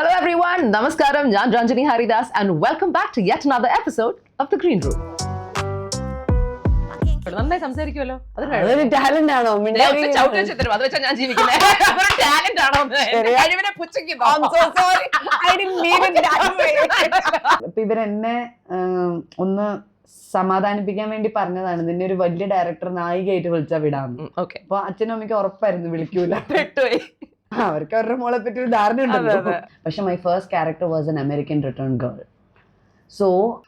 Hello everyone, Namaskaram, ഞാൻ Ranjani Haridas and welcome back to yet another episode of The Green Room. നന്നായി സംസാരിക്കുമല്ലോ, അതൊരു talent ആണോ? അത് വെച്ചാൽ ഞാൻ ജീവിക്കുന്നത് ടാലന്റ് ആണോ? കഴിവിനെ ഇപ്പൊ ഇവരെന്നെ ഒന്ന് സമാധാനിപ്പിക്കാൻ വേണ്ടി പറഞ്ഞതാണ്, നിന്നെ ഒരു വലിയ ഡയറക്ടർ നായികയായിട്ട് വിളിച്ചാ വിടാന്ന്. അപ്പൊ അച്ഛനും അമ്മയ്ക്ക് ഉറപ്പായിരുന്നു വിളിക്കൂല, അവർക്ക് അവരുടെ മോളെ പറ്റി ഒരു ധാരണ ഉണ്ടല്ലോ. പക്ഷെ my first character was an American return girl. So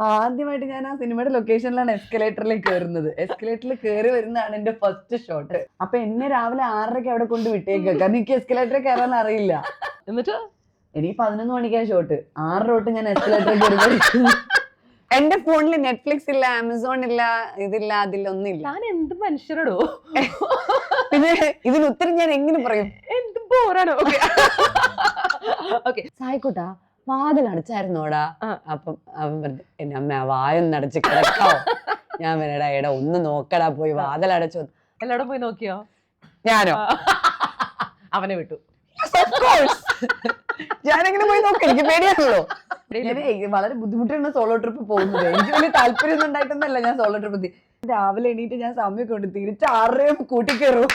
ആദ്യമായിട്ട് ഞാൻ ആ സിനിമയുടെ ലൊക്കേഷനിലാണ് എസ്കലേറ്ററിൽ കയറുന്നത്. എസ്കലേറ്ററിൽ കയറി വരുന്നതാണ് എന്റെ ഫസ്റ്റ് ഷോട്ട്. അപ്പൊ എന്നെ രാവിലെ 6:30 അവിടെ കൊണ്ട് വിട്ടേക്കുക, കാരണം എനിക്ക് എസ്കലേറ്ററിൽ കയറാൻ അറിയില്ല. എന്നിട്ട് എനിക്ക് 11 മണിക്കാണ് ഷോട്ട്. 6 തൊട്ട് ഞാൻ എസ്കലേറ്ററിൽ കയറി. എന്റെ ഫോണിൽ നെറ്റ്ഫ്ലിക്സ് ഇല്ല, ആമസോൺ ഇല്ല, ഇതില്ല, അതിലൊന്നുമില്ല. ഞാൻ എന്ത് മനുഷ്യരോടോ പിന്നെ ഇതിന് ഉത്തരം ഞാൻ എങ്ങനെ പറയും? എന്ത് ബോറാണോ? സായിക്കോട്ടാ വാതിൽ അടച്ചായിരുന്നോടാ? അപ്പം അവൻ പറഞ്ഞു, എന്റെ അമ്മ ആ വായൊന്നും അടച്ച് കിടക്കാവോ? ഞാൻ വരടാ, എടാ ഒന്ന് നോക്കടാ, പോയി വാതിൽ അടച്ചു. എല്ലായിടും പോയി നോക്കിയോ? ഞാനോ? അവനെ വിട്ടു. ഞാനെങ്ങനെ പോയി നോക്കാം, എനിക്ക് പേടിയാണല്ലോ. വളരെ ബുദ്ധിമുട്ടാണ് സോളോ ട്രിപ്പ് പോകുന്നത്. എനിക്ക് വലിയ താല്പര്യം ഒന്നും ഉണ്ടായിട്ടൊന്നല്ല ഞാൻ സോളോ ട്രിപ്പ് എത്തി. രാവിലെ എണീറ്റ് ഞാൻ സമയം കൊണ്ട് തിരിച്ച് 6:30 കൂട്ടിക്കേറും.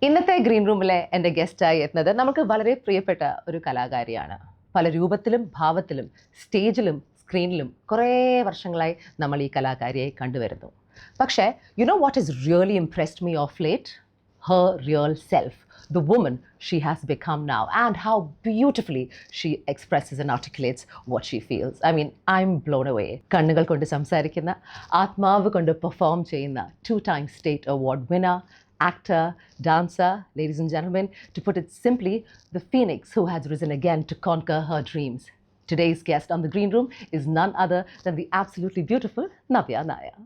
ഇന്നത്തെ ഗ്രീൻ റൂമിലെ എൻ്റെ ഗസ്റ്റായി എത്തുന്നത് നമുക്ക് വളരെ പ്രിയപ്പെട്ട ഒരു കലാകാരിയാണ്. പല രൂപത്തിലും ഭാവത്തിലും സ്റ്റേജിലും സ്ക്രീനിലും കുറേ വർഷങ്ങളായി നമ്മൾ ഈ കലാകാരിയെ കണ്ടുവരുന്നു. പക്ഷേ you know what is really impressed me of late? her real self, the woman she has become now, and how beautifully she expresses and articulates what she feels. I mean, I'm blown away. കണ്ണുകൾ കൊണ്ട് സംസാരിക്കുന്ന, ആത്മാവ് കൊണ്ട് perform ചെയ്യുന്ന 2-time state award winner, actor, dancer, ladies and gentlemen, to put it simply, the phoenix who has risen again to conquer her dreams. Today's guest on The Green Room is none other than the absolutely beautiful Navya Nair.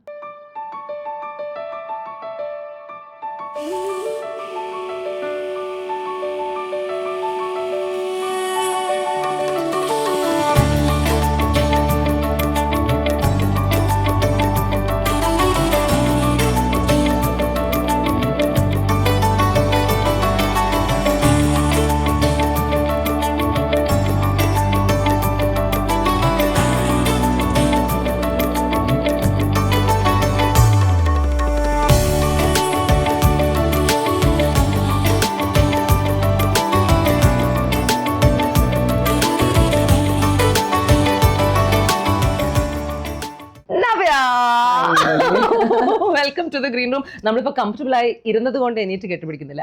Welcome to the green room. നമ്മളിപ്പോ comfortable ആയി ഇരുന്നത് കൊണ്ട് എണീറ്റ് കെട്ടിപ്പിടിക്കുന്നില്ല,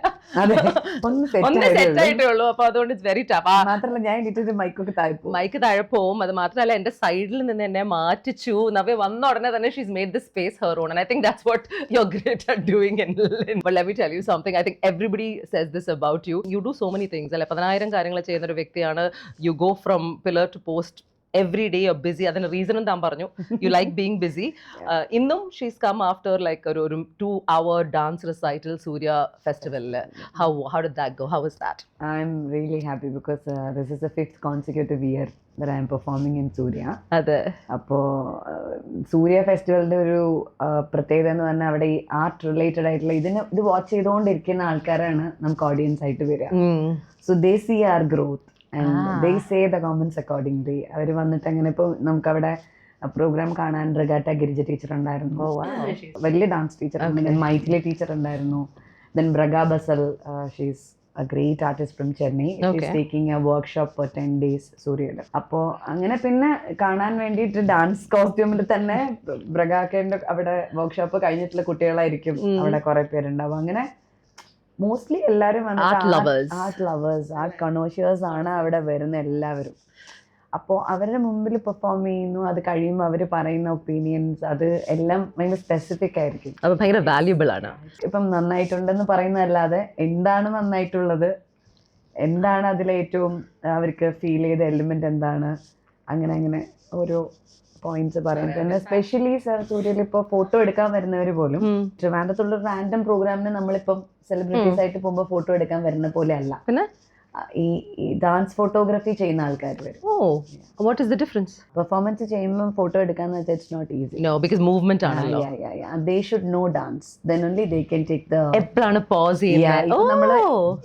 ഒന്ന് set ആയിട്ടേ ഉള്ളൂ. അപ്പൊ അതുകൊണ്ട് ഇറ്റ്സ് വെരി ടഫ്. മാത്രമല്ല ഞാൻ മൈക്ക് താഴെ പോവും. അത് മാത്രമല്ല എന്റെ സൈഡിൽ നിന്ന് എന്നെ മാറ്റിച്ചു. നവ്യ വന്ന ഉടനെ തന്നെ she's made this space her own, and I think that's what you are great at doing. But let me tell you something, I think everybody says this about you. You do so many things അല്ലെ. 10,000 കാര്യങ്ങൾ ചെയ്യുന്ന ഒരു വ്യക്തിയാണ്. You go from pillar to post. Every day you're busy. അതിന് റീസണും താൻ പറഞ്ഞു, you like being busy. ഇന്നും ഷീസ് കം ആഫ്റ്റർ ലൈക്ക് ഒരു 2-hour ഡാൻസ് റെസൈറ്റൽ സൂര്യ ഫെസ്റ്റിവലിൽ. How did that go? How was that? I'm really happy because this is the 5th consecutive year that I am performing in Surya. അതെ. അപ്പോൾ സൂര്യ ഫെസ്റ്റിവലിന്റെ ഒരു പ്രത്യേകത എന്ന് പറഞ്ഞാൽ അവിടെ ഈ ആർട്ട് റിലേറ്റഡ് ആയിട്ടുള്ള ഇത് വാച്ച് ചെയ്തുകൊണ്ടിരിക്കുന്ന ആൾക്കാരാണ് നമുക്ക് ഓഡിയൻസ് ആയിട്ട് വരിക. So they see our growth and they say the comments accordingly. അവർ വന്നിട്ട് അങ്ങനെ ഇപ്പോൾ നമുക്കവിടെ പ്രോഗ്രാം കാണാൻ റഗാട്ട ഗിരിജ ടീച്ചർ ഉണ്ടായിരുന്നു, വലിയ ഡാൻസ് ടീച്ചർ. മൈഥിലി ടീച്ചർ ഉണ്ടായിരുന്നു. ദെൻ ബ്രഗ ബസൽ, she's a great artist from Chennai. She's taking a workshop for 10 days സൂര്യയിൽ. അപ്പോൾ അങ്ങനെ പിന്നെ കാണാൻ വേണ്ടിയിട്ട് ഡാൻസ് കോസ്റ്റ്യൂമിൽ തന്നെ ബ്രഗാക്കേൻ്റെ അവിടെ വർക്ക്ഷോപ്പ് കഴിഞ്ഞിട്ടുള്ള കുട്ടികളായിരിക്കും അവിടെ കുറെ പേരുണ്ടാവും. അങ്ങനെ മോസ്റ്റ്ലി എല്ലാവരും ആർട്ട് ലവേഴ്സ്, ആർട്ട് കണോഷ്യേഴ്സ് ആണ് അവിടെ വരുന്ന എല്ലാവരും. അപ്പോൾ അവരുടെ മുമ്പിൽ പെർഫോം ചെയ്യുന്നു, അത് കഴിയുമ്പോൾ അവർ പറയുന്ന ഒപ്പീനിയൻസ് അത് എല്ലാം ഭയങ്കര സ്പെസിഫിക് ആയിരിക്കും, അത് ഭയങ്കര വാല്യുബിൾ ആണ്. ഇപ്പം നന്നായിട്ടുണ്ടെന്ന് പറയുന്നതല്ലാതെ എന്താണ് നന്നായിട്ടുള്ളത്, എന്താണ് അതിലേറ്റവും അവർക്ക് ഫീൽ ചെയ്ത എലിമെന്റ് എന്താണ്, അങ്ങനെ അങ്ങനെ ഓരോ പോയിന്റ്സ് പറയും. പിന്നെ സ്പെഷ്യലി സൂര്യയിൽ ഇപ്പോൾ ഫോട്ടോ എടുക്കാൻ വരുന്നവർ പോലും ട്രിവാൻഡ്രത്തുള്ള റാൻഡം പ്രോഗ്രാമിന് നമ്മളിപ്പം സെലിബ്രിറ്റീസ് ആയിട്ട് പോകുമ്പോൾ ഫോട്ടോ എടുക്കാൻ വരുന്ന പോലെ അല്ല, പിന്നെ ഈ ഡാൻസ് ഫോട്ടോഗ്രാഫി ചെയ്യുന്ന ആൾക്കാർ വരും. What is the difference? Performance ചെയ്യുമ്പോൾ ഫോട്ടോ എടുക്കാന്ന് വെച്ചാൽ it's not easy. No, because movement ആണല്ലോ. They should no dance, then only they can take the. എപ്പോഴാണ് പോസ് ചെയ്യുന്നത്? നമ്മള്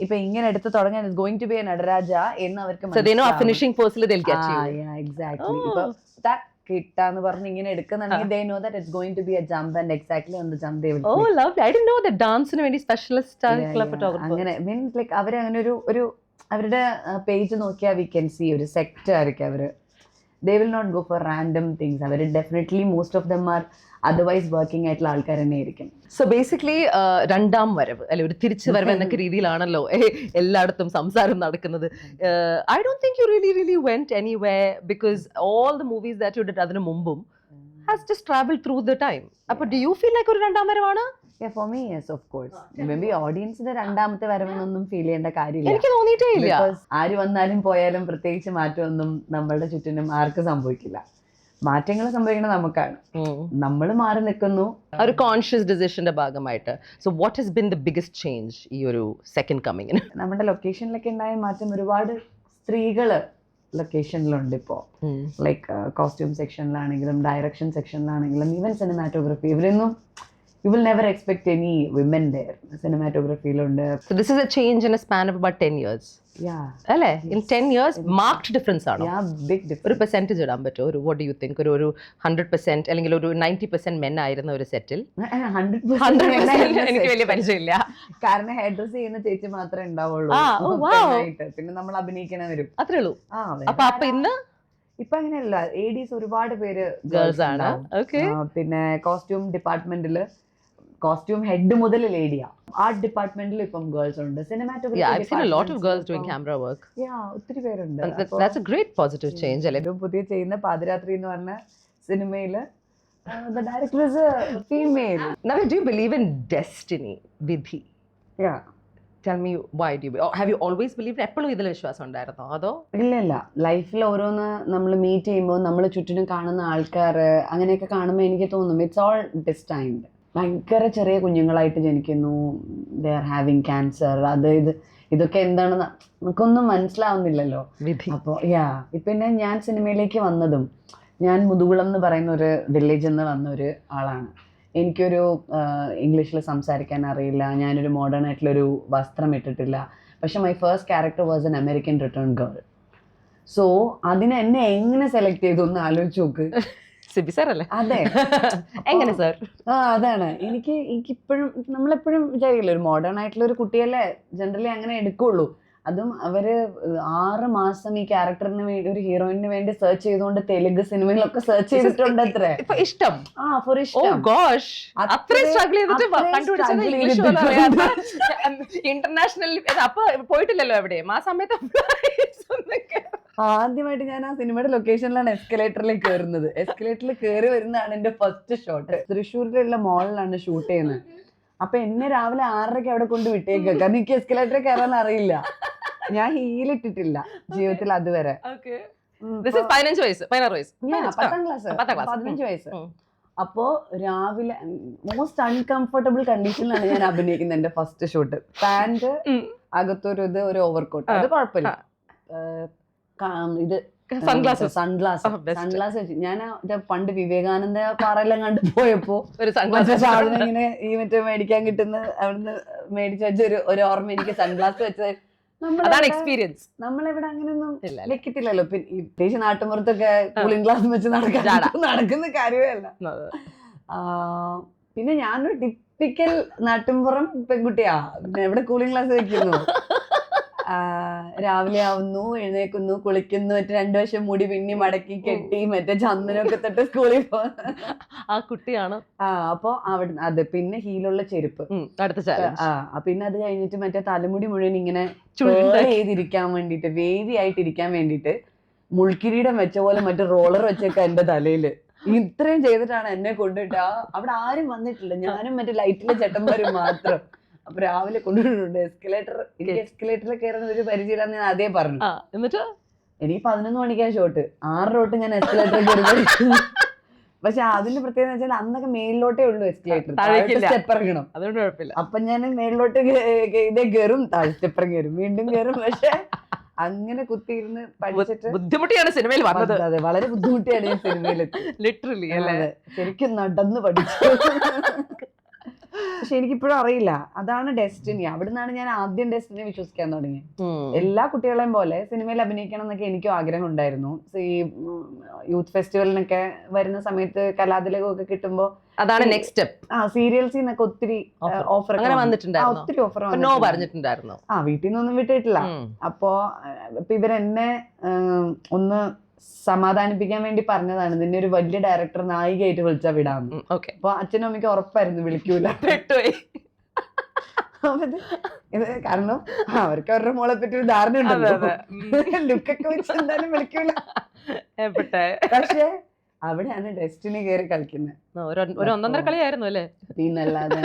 ഇപ്പൊ ഇങ്ങനെ എടുത്ത് തുടങ്ങാൻ it's going to be a Nataraja എന്ന് അവർക്ക് So they know a finishing pose they'll get you. Exactly. ഇപ്പൊ that കിട്ടാന്ന് പറഞ്ഞ് ഇങ്ങനെ എടുക്കുന്നുണ്ടെങ്കിൽ they know that it's going to be a jump and exactly on the jump they will. Oh, lovely. I didn't know that dance ന് വേണ്ടി specialist ആയിട്ടുള്ള photographer. അങ്ങനെ means like അവർ അങ്ങനെ ഒരു അവരുടെ പേജ് നോക്കിയാൽ വി കെൻ സി ഒരു sector ആയിരിക്കും അവര്. They will not go for random things. അവർ definitely most of them are otherwise working ആയിട്ടുള്ള ആൾക്കാർ തന്നെ ആയിരിക്കും. സോ ബേസിക്കലി രണ്ടാം വരവ് അല്ലെ, ഒരു തിരിച്ചു വരവ് എന്നൊക്കെ രീതിയിലാണല്ലോ എല്ലായിടത്തും സംസാരം നടക്കുന്നത്. I don't think you really went anywhere because all the movies that you did അതിനു മുമ്പും has just travel through the time. അപ്പോൾ ഡു യു ഫീൽ ലൈക്ക് ഒരു രണ്ടാം വരവാണ്? Yeah, for me, yes, of course. Maybe audience-ന്റെ രണ്ടാമത്തെ വരവെന്നൊന്നും feel ചെയ്യേണ്ട കാര്യമില്ല. എനിക്ക് തോന്നിയിട്ടേ ഇല്ല. Because ആര് വന്നാലും പോയാലും പ്രത്യേകിച്ച് മാറ്റമൊന്നും നമ്മളുടെ ചുറ്റിനും ആർക്കും സംഭവിക്കില്ല. മാറ്റങ്ങൾ സംഭവിക്കുന്നത് നമുക്കാണ്. നമ്മൾ മാറി നിൽക്കുന്നു, ഒരു കോൺഷ്യസ് ഡിസിഷന്റെ ഭാഗമായിട്ട്. So what has been the biggest change ഈ ഒരു സെക്കൻഡ് കമ്മിങ്ങിന്? നമ്മുടെ ലൊക്കേഷനിലൊക്കെ ഉണ്ടായ മാറ്റം, ഒരുപാട് സ്ത്രീകള് ലൊക്കേഷനിലുണ്ട് ഇപ്പോൾ. ലൈക്ക് കോസ്റ്റ്യൂം സെക്ഷനിലാണെങ്കിലും ഡയറക്ഷൻ സെക്ഷനിലാണെങ്കിലും ഈവൻ സിനിമാറ്റോഗ്രഫി, ഇവരൊന്നും you will never expect any women there. Cinematography lunde. So this is a change in a span of about 10 years. Yeah. Alle in 10 years marked difference aanu. Yeah, big difference. ഒരു percentage ഇടാൻ പറ്റുമോ? ഒരു what do you think? ഒരു 100% അല്ലെങ്കിൽ ഒരു 90% men ആയിരുന്ന ഒരു സെറ്റിൽ 100% എനിക്ക് വലിയ പരിചയമില്ല. കാരണം ഹെയർ ഡ്രസ് ചെയ്യുന്ന ചേച്ചി മാത്രമേ ഉണ്ടാവുള്ളൂ. പിന്നെ നമ്മൾ അഭിനയിക്കണ വരും, അത്രേ ഉള്ളൂ. അപ്പൊ ഇന്ന് ഇപ്പൊ അങ്ങനെയല്ല, ADs ഒരുപാട് പേര് ഗേൾസ് ആണ്. പിന്നെ കോസ്റ്റ്യൂം ഡിപ്പാർട്ട്മെന്റില് കോസ്റ്റ്യൂം ഹെഡ് മുതൽ ലേഡിയാ. ആർട്ട് ഡിപ്പാർട്ട്മെന്റിൽ ഇപ്പം ഗേൾസ് ഉണ്ട്. സിനിമാറ്റോഗ്രഫി ഒത്തിരി പേരുണ്ട്. പുതിയ ചെയ്യുന്ന പാതിരാത്രി എന്ന് പറഞ്ഞ സിനിമയില് director is female. Now do you believe in destiny, വിധി? Yeah. Tell me why do you, or have you always believed? എപ്പോഴും ഇതിൽ വിശ്വാസം ഉണ്ടായിരുന്നോ അതോ? ഇല്ല, ലൈഫിൽ ഓരോന്ന് നമ്മൾ മീറ്റ് ചെയ്യുമ്പോൾ നമ്മൾ ചുറ്റിനും കാണുന്ന ആൾക്കാർ അങ്ങനെയൊക്കെ കാണുമ്പോൾ എനിക്ക് തോന്നും ഇറ്റ്സ് ഓൾ ഡിസ്റ്റൈൻഡ്. ഭയങ്കര ചെറിയ കുഞ്ഞുങ്ങളായിട്ട് ജനിക്കുന്നു, ദേ ആർ ഹാവിങ് ക്യാൻസർ, അത് ഇതൊക്കെ എന്താണെന്ന് നമുക്കൊന്നും മനസ്സിലാവുന്നില്ലല്ലോ. അപ്പോൾ പിന്നെ ഞാൻ സിനിമയിലേക്ക് വന്നതും, ഞാൻ മുതുകുളം എന്ന് പറയുന്ന ഒരു വില്ലേജിൽ നിന്ന് വന്ന ഒരു ആളാണ്. എനിക്കൊരു ഇംഗ്ലീഷിൽ സംസാരിക്കാൻ അറിയില്ല, ഞാനൊരു മോഡേൺ ആയിട്ടുള്ളൊരു വസ്ത്രം ഇട്ടിട്ടില്ല. പക്ഷെ my first character was an American return girl. So അതിനെ എന്നെ എങ്ങനെ സെലക്ട് ചെയ്തു ഒന്ന് ആലോചിച്ച് നോക്ക്. അതെ, എങ്ങനെ സാർ? അതാണ് എനിക്കിപ്പോഴും നമ്മളെപ്പോഴും വിചാരിക്കില്ല ഒരു മോഡേൺ ആയിട്ടുള്ള ഒരു കുട്ടിയല്ലേ ജനറലി അങ്ങനെ എടുക്കുള്ളൂ. അതും അവര് 6 മാസം ഈ ക്യാരക്ടറിന് വേണ്ടി, ഒരു ഹീറോയിന് വേണ്ടി സെർച്ച് ചെയ്തുകൊണ്ട് തെലുങ്ക് സിനിമയിലൊക്കെ സെർച്ച് ചെയ്തിട്ടുണ്ട്. അത്ര ഇഷ്ടം ഫോർ ഇഷ്ടം. ഇന്റർനാഷണൽ അപ്പൊ പോയിട്ടില്ലല്ലോ എവിടെയും ആ സമയത്ത്. ആദ്യമായിട്ട് ഞാൻ ആ സിനിമയുടെ ലൊക്കേഷനിലാണ് എസ്കലേറ്ററിൽ കയറുന്നത്. എസ്കലേറ്ററിൽ കയറി വരുന്നതാണ് എന്റെ ഫസ്റ്റ് ഷോട്ട്. തൃശ്ശൂരിലുള്ള മോളിലാണ് ഷൂട്ട് ചെയ്യുന്നത്. അപ്പൊ എന്നെ രാവിലെ 6:30 അവിടെ കൊണ്ട് വിട്ടേക്കുക, കാരണം എനിക്ക് എസ്കലേറ്ററിൽ കയറാൻ അറിയില്ല. ഞാൻ ഹീലിട്ടിട്ടില്ല ജീവിതത്തിൽ അതുവരെ. 15 വയസ്സ് 15 വയസ്സ്. അപ്പോ രാവിലെ മോസ്റ്റ് അൺകംഫർട്ടബിൾ കണ്ടീഷനിലാണ് ഞാൻ അഭിനയിക്കുന്നത്. എന്റെ ഫസ്റ്റ് ഷൂട്ട്. പാന്റ്, അകത്തൊരു ഒരു ഓവർകോട്ട്, അത് കുഴപ്പമില്ല. ഇത് സൺഗ്ലാസ് വെച്ച് ഞാൻ പണ്ട് വിവേകാനന്ദ പാറയെല്ലാം കണ്ട് പോയപ്പോ സാധനം ഇങ്ങനെ ഈ മറ്റേ മേടിക്കാൻ കിട്ടുന്ന അവിടുന്ന് മേടിച്ച് വെച്ച ഒരു ഓർമ്മ എനിക്ക് സൺഗ്ലാസ് വെച്ചത്. എക്സ്പീരിയൻസ് നമ്മളിവിടെ അങ്ങനെയൊന്നും വെക്കത്തില്ലല്ലോ. പ്രത്യേകിച്ച് നാട്ടുമ്പുറത്തൊക്കെ കൂളിംഗ് ഗ്ലാസ് വെച്ച് നടക്കുന്ന കാര്യമേ അല്ല. പിന്നെ ഞാനൊരു ടിപ്പിക്കൽ നാട്ടുമ്പുറം പെൺകുട്ടിയാ. എവിടെ കൂളിംഗ് ഗ്ലാസ് വെക്കുന്നു? രാവിലെ ആവുന്നു, എഴുന്നേക്കുന്നു, കുളിക്കുന്നു, മറ്റേ 2 വശം മുടി പിന്നി മടക്കി കെട്ടി മറ്റേ ചന്ദനമൊക്കെ തൊട്ട് സ്കൂളിൽ പോകുന്ന ആ കുട്ടിയാണ്. അപ്പൊ അവിടെ അത് പിന്നെ ഹീലുള്ള ചെരുപ്പ്. പിന്നെ അത് കഴിഞ്ഞിട്ട് മറ്റേ തലമുടി മുഴുവൻ ഇങ്ങനെ ചെയ്തിരിക്കാൻ വേണ്ടിട്ട്, വേവി ആയിട്ടിരിക്കാൻ വേണ്ടിട്ട് മുൾക്കിരീടം വെച്ച പോലെ മറ്റേ റോളർ വെച്ചേക്ക എന്റെ തലയില്. ഇത്രയും ചെയ്തിട്ടാണ് എന്നെ കൊണ്ടുപോയിട്ട്. അവിടെ ആരും വന്നിട്ടില്ല, ഞാനും മറ്റേ ലൈറ്റിലെ ചേട്ടന്മാരും മാത്രം. അപ്പൊ രാവിലെ കൊണ്ടുപോയിട്ടുണ്ട് എസ്കലേറ്ററിൽ കയറുന്ന ഒരു പരിചയം ഞാൻ അതേ പറഞ്ഞു. എനിക്ക് 11 മണിക്കാണ് ഷോട്ട്, 6 തൊട്ട് ഞാൻ എസ്കലേറ്റർ കയറി. പക്ഷെ അതിന്റെ പ്രത്യേകത വെച്ചാൽ അന്നൊക്കെ മേളിലോട്ടേ ഉള്ളൂ എസ്കലേറ്റർ, സ്റ്റെപ്പ് ഇറങ്ങണം. അതുകൊണ്ട് കുഴപ്പമില്ല. അപ്പൊ ഞാൻ മേളിലോട്ട് ഇതേ കയറും, താഴെ സ്റ്റെപ്പ് കയറും, വീണ്ടും കയറും. പക്ഷെ അങ്ങനെ കുത്തിയിരുന്ന് പഠിച്ചിട്ട് ബുദ്ധിമുട്ടിയാണ് സിനിമയിൽ വന്നത്. അതെ, വളരെ ബുദ്ധിമുട്ടിയാണ് ഞാൻ സിനിമയിൽ ലിറ്ററലി അല്ലേ, ശരിക്കും നടന്ന് പഠിച്ചു. പക്ഷെ എനിക്കിപ്പോഴും അറിയില്ല അതാണ് ഡെസ്റ്റിനി. അവിടുന്നാണ് ഞാൻ ആദ്യം ഡെസ്റ്റിനി വിശ്വസിക്കാൻ തുടങ്ങി. എല്ലാ കുട്ടികളെയും പോലെ സിനിമയിൽ അഭിനയിക്കണം എന്നൊക്കെ എനിക്കും ആഗ്രഹം ഉണ്ടായിരുന്നു. ഈ യൂത്ത് ഫെസ്റ്റിവലിനൊക്കെ വരുന്ന സമയത്ത് കലാതിലകമൊക്കെ കിട്ടുമ്പോ അതാണ് നെക്സ്റ്റ് സ്റ്റെപ്പ്. സീരിയൽസിൽ നിന്നൊക്കെ ഒത്തിരി ഓഫർ വന്നിട്ടുണ്ടായിരുന്നു, ഒത്തിരി ഓഫർ പറഞ്ഞിട്ടുണ്ടായിരുന്നു. വീട്ടിൽ നിന്നൊന്നും വിട്ടിട്ടില്ല. അപ്പൊ ഇവരെന്നെ ഒന്ന് സമാധാനിപ്പിക്കാൻ വേണ്ടി പറഞ്ഞതാണ്, നിന്നെ ഒരു വലിയ ഡയറക്ടർ നായികയായിട്ട് വിളിച്ചാ വിടാന്ന്. അപ്പൊ അച്ഛനും അമ്മയ്ക്ക് ഉറപ്പായിരുന്നു വിളിക്കൂല. ഇത് കാരണം അവർക്ക് അവരുടെ മോളെ പറ്റി ഒരു ധാരണ ഉണ്ടല്ലോ, ലുക്കൊക്കെ വെച്ച് എന്തായാലും വിളിക്കൂല. പക്ഷെ അവിടെയാണ് ഡെസ്റ്റിനി കയറി കളിക്കുന്നത്. ഒരു 1.5 കളിയായിരുന്നു അല്ലേ. പിന്നല്ലാതെ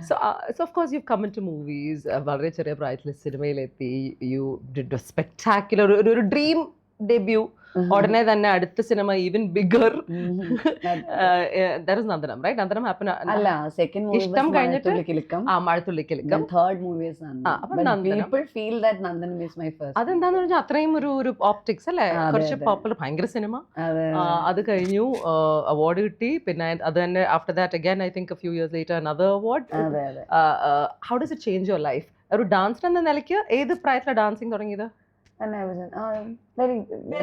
So of course you've come into movies. വളരെ ചെറിയ പ്രായത്തിൽ സിനിമയിലെത്തി. You did a spectacular ഒരു ഡ്രീം ഡെബ്യൂ. ഉടനെ തന്നെ അടുത്ത സിനിമ even bigger, Nandanam, right? Nandanam happen അല്ല, സെക്കൻഡ് മൂവി ഇഷ്ടം കഴിഞ്ഞിട്ട് Mazhathullikkilukkam, third movie is Nandanam. People feel that Nandanam is my first. അതെന്താന്ന് പറഞ്ഞാൽ അത്രയും ഒരു ഓപ്റ്റിക്സ് അല്ലേ, കുറച്ച് പോപ്പുലർ, ഭയങ്കര സിനിമ. അത് കഴിഞ്ഞു, അവാർഡ് കിട്ടി. പിന്നെ അത് തന്നെ after that again I think a few years later another award. How does it change your life? ഒരു ഡാൻസർ എന്ന നിലയ്ക്ക് ഏത് പ്രായത്തിലാണ് ഡാൻസിങ് തുടങ്ങിയത്? And I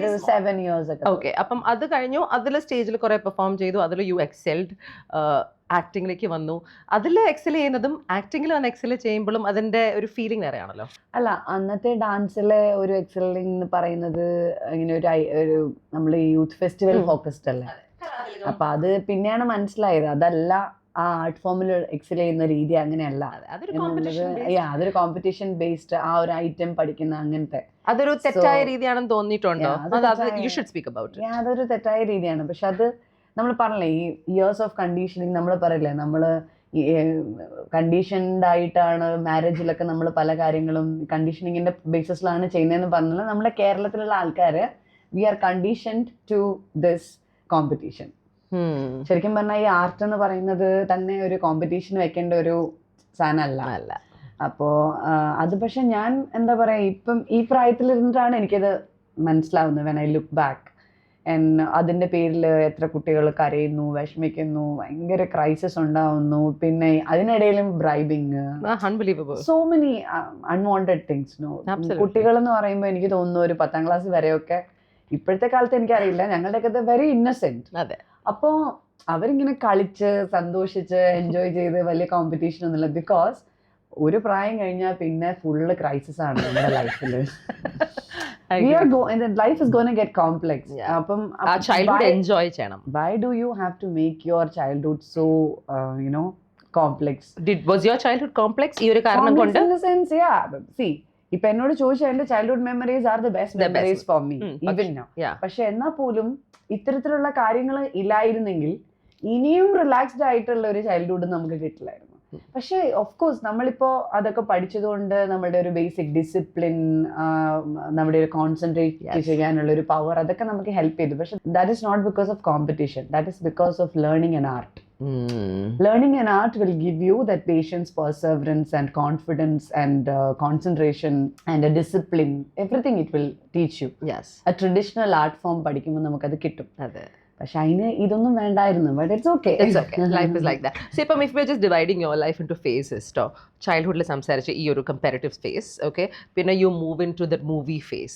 was 7 years ago. Okay, അപ്പം അത് കഴിഞ്ഞു, അതിൽ സ്റ്റേജിൽ കുറെ പെർഫോം ചെയ്തു, അതിൽ യു എക്സെൽഡ്. ആക്ടിങ്ങിലേക്ക് വന്നു. അതിൽ എക്സൽ ചെയ്യുന്നതും ആക്ടിങ്ങിൽ വന്ന് എക്സൽ ചെയ്യുമ്പോഴും അതിന്റെ ഒരു ഫീലിംഗ് വേറെയാണല്ലോ. അല്ല, അന്നത്തെ ഡാൻസിലെ ഒരു എക്സലിംഗ് എന്ന് പറയുന്നത് ഇങ്ങനെ ഒരു നമ്മൾ യൂത്ത് ഫെസ്റ്റിവൽ ഫോക്കസ്ഡ് അല്ലേ. അപ്പൊ അത് പിന്നെയാണ് മനസ്സിലായത്, അതല്ല ആ ആർട്ട് ഫോമിൽ എക്സൽ ചെയ്യുന്ന രീതി അങ്ങനെയല്ല. അതൊരു കോമ്പറ്റീഷൻ ബേസ്ഡ് ആ ഒരു ഐറ്റം പഠിക്കുന്ന അങ്ങനത്തെ അതൊരു തെറ്റായ രീതിയാണെന്ന് തോന്നിയിട്ടുണ്ടോ? അതൊരു തെറ്റായ രീതിയാണ്. പക്ഷെ അത് നമ്മൾ പറഞ്ഞില്ലേ, ഈ ഇയേഴ്സ് ഓഫ് കണ്ടീഷനിങ് നമ്മൾ പറയില്ലേ, നമ്മൾ കണ്ടീഷൻഡ് ആയിട്ടാണ് മാരേജിലൊക്കെ നമ്മൾ പല കാര്യങ്ങളും കണ്ടീഷനിങ്ങിന്റെ ബേസിസിലാണ് ചെയ്യുന്നതെന്ന് പറഞ്ഞാൽ, നമ്മുടെ കേരളത്തിലുള്ള ആൾക്കാര് we are conditioned to this competition. ശരിക്കും പറഞ്ഞാൽ ഈ ആർട്ട് എന്ന് പറയുന്നത് തന്നെ ഒരു കോമ്പറ്റീഷൻ വെക്കേണ്ട ഒരു സാധനമല്ല. അപ്പോൾ അത് പക്ഷെ ഞാൻ എന്താ പറയാ, ഇപ്പം ഈ പ്രായത്തിലിരുന്നിട്ടാണ് എനിക്കത് മനസ്സിലാവുന്നത്. വെൻ ഐ ലുക്ക് ബാക്ക്, അതിന്റെ പേരിൽ എത്ര കുട്ടികൾ കരയുന്നു, വിഷമിക്കുന്നു, ഭയങ്കര ക്രൈസിസ് ഉണ്ടാവുന്നു, പിന്നെ അതിനിടയിലും bribing, so many unwanted things. കുട്ടികൾ എന്ന് പറയുമ്പോൾ എനിക്ക് തോന്നുന്നു ഒരു 10ാം ക്ലാസ് വരെയൊക്കെ, ഇപ്പോഴത്തെ കാലത്ത് എനിക്കറിയില്ല, ഞങ്ങളുടെയൊക്കെ വെരി ഇന്നസെന്റ്. അതെ. അപ്പോൾ അവരിങ്ങനെ കളിച്ച് സന്തോഷിച്ച് എൻജോയ് ചെയ്ത് വലിയ കോമ്പറ്റീഷൻ ഒന്നുമില്ല. ബിക്കോസ് ഒരു പ്രായം കഴിഞ്ഞാൽ പിന്നെ ഫുള്ള് ക്രൈസിസ് ആണ് നമ്മുടെ ലൈഫിൽ. Life is going to get complex. അപ്പം childhood enjoy ചെയ്യണം. Why do you have to make your childhood so complex? Was your childhood complex? ഈ ഒരു കാരണം കൊണ്ട്? In the sense, yeah. See, ഇപ്പൊ എന്നോട് ചോദിച്ചാൽ എന്റെ childhood memories are the best memories for me even now. പക്ഷെ എന്നാൽ പോലും ഇത്തരത്തിലുള്ള കാര്യങ്ങൾ ഇല്ലായിരുന്നെങ്കിൽ ഇനിയും റിലാക്സ്ഡ് ആയിട്ടുള്ള ഒരു ചൈൽഡ്ഹുഡ് നമുക്ക് കിട്ടില്ലായിരുന്നു. പക്ഷെ ഓഫ് കോഴ്സ് നമ്മളിപ്പോ അതൊക്കെ പഠിച്ചതുകൊണ്ട് നമ്മുടെ ഒരു ബേസിക് ഡിസിപ്ലിൻ, നമ്മുടെ ഒരു കോൺസെൻട്രേറ്റ് ചെയ്യാനുള്ള ഒരു പവർ, അതൊക്കെ നമുക്ക് ഹെൽപ്പ് ചെയ്തു. പക്ഷെ that is not because of competition, that is because of learning an art. Learning an art will give you that patience, perseverance and confidence and concentration and a discipline. Everything it will teach you. Yes. A traditional art form പഠിക്കുമ്പോൾ നമുക്കത് കിട്ടും. അതെ. പക്ഷെ അതിന് ഇതൊന്നും വേണ്ടായിരുന്നു. But it's okay. It's okay. Life is like that. So if we're just dividing your life into phases, childhood സംസാരിച്ച ഈ ഒരു comparative phase, okay, പിന്നെ you move into that movie phase,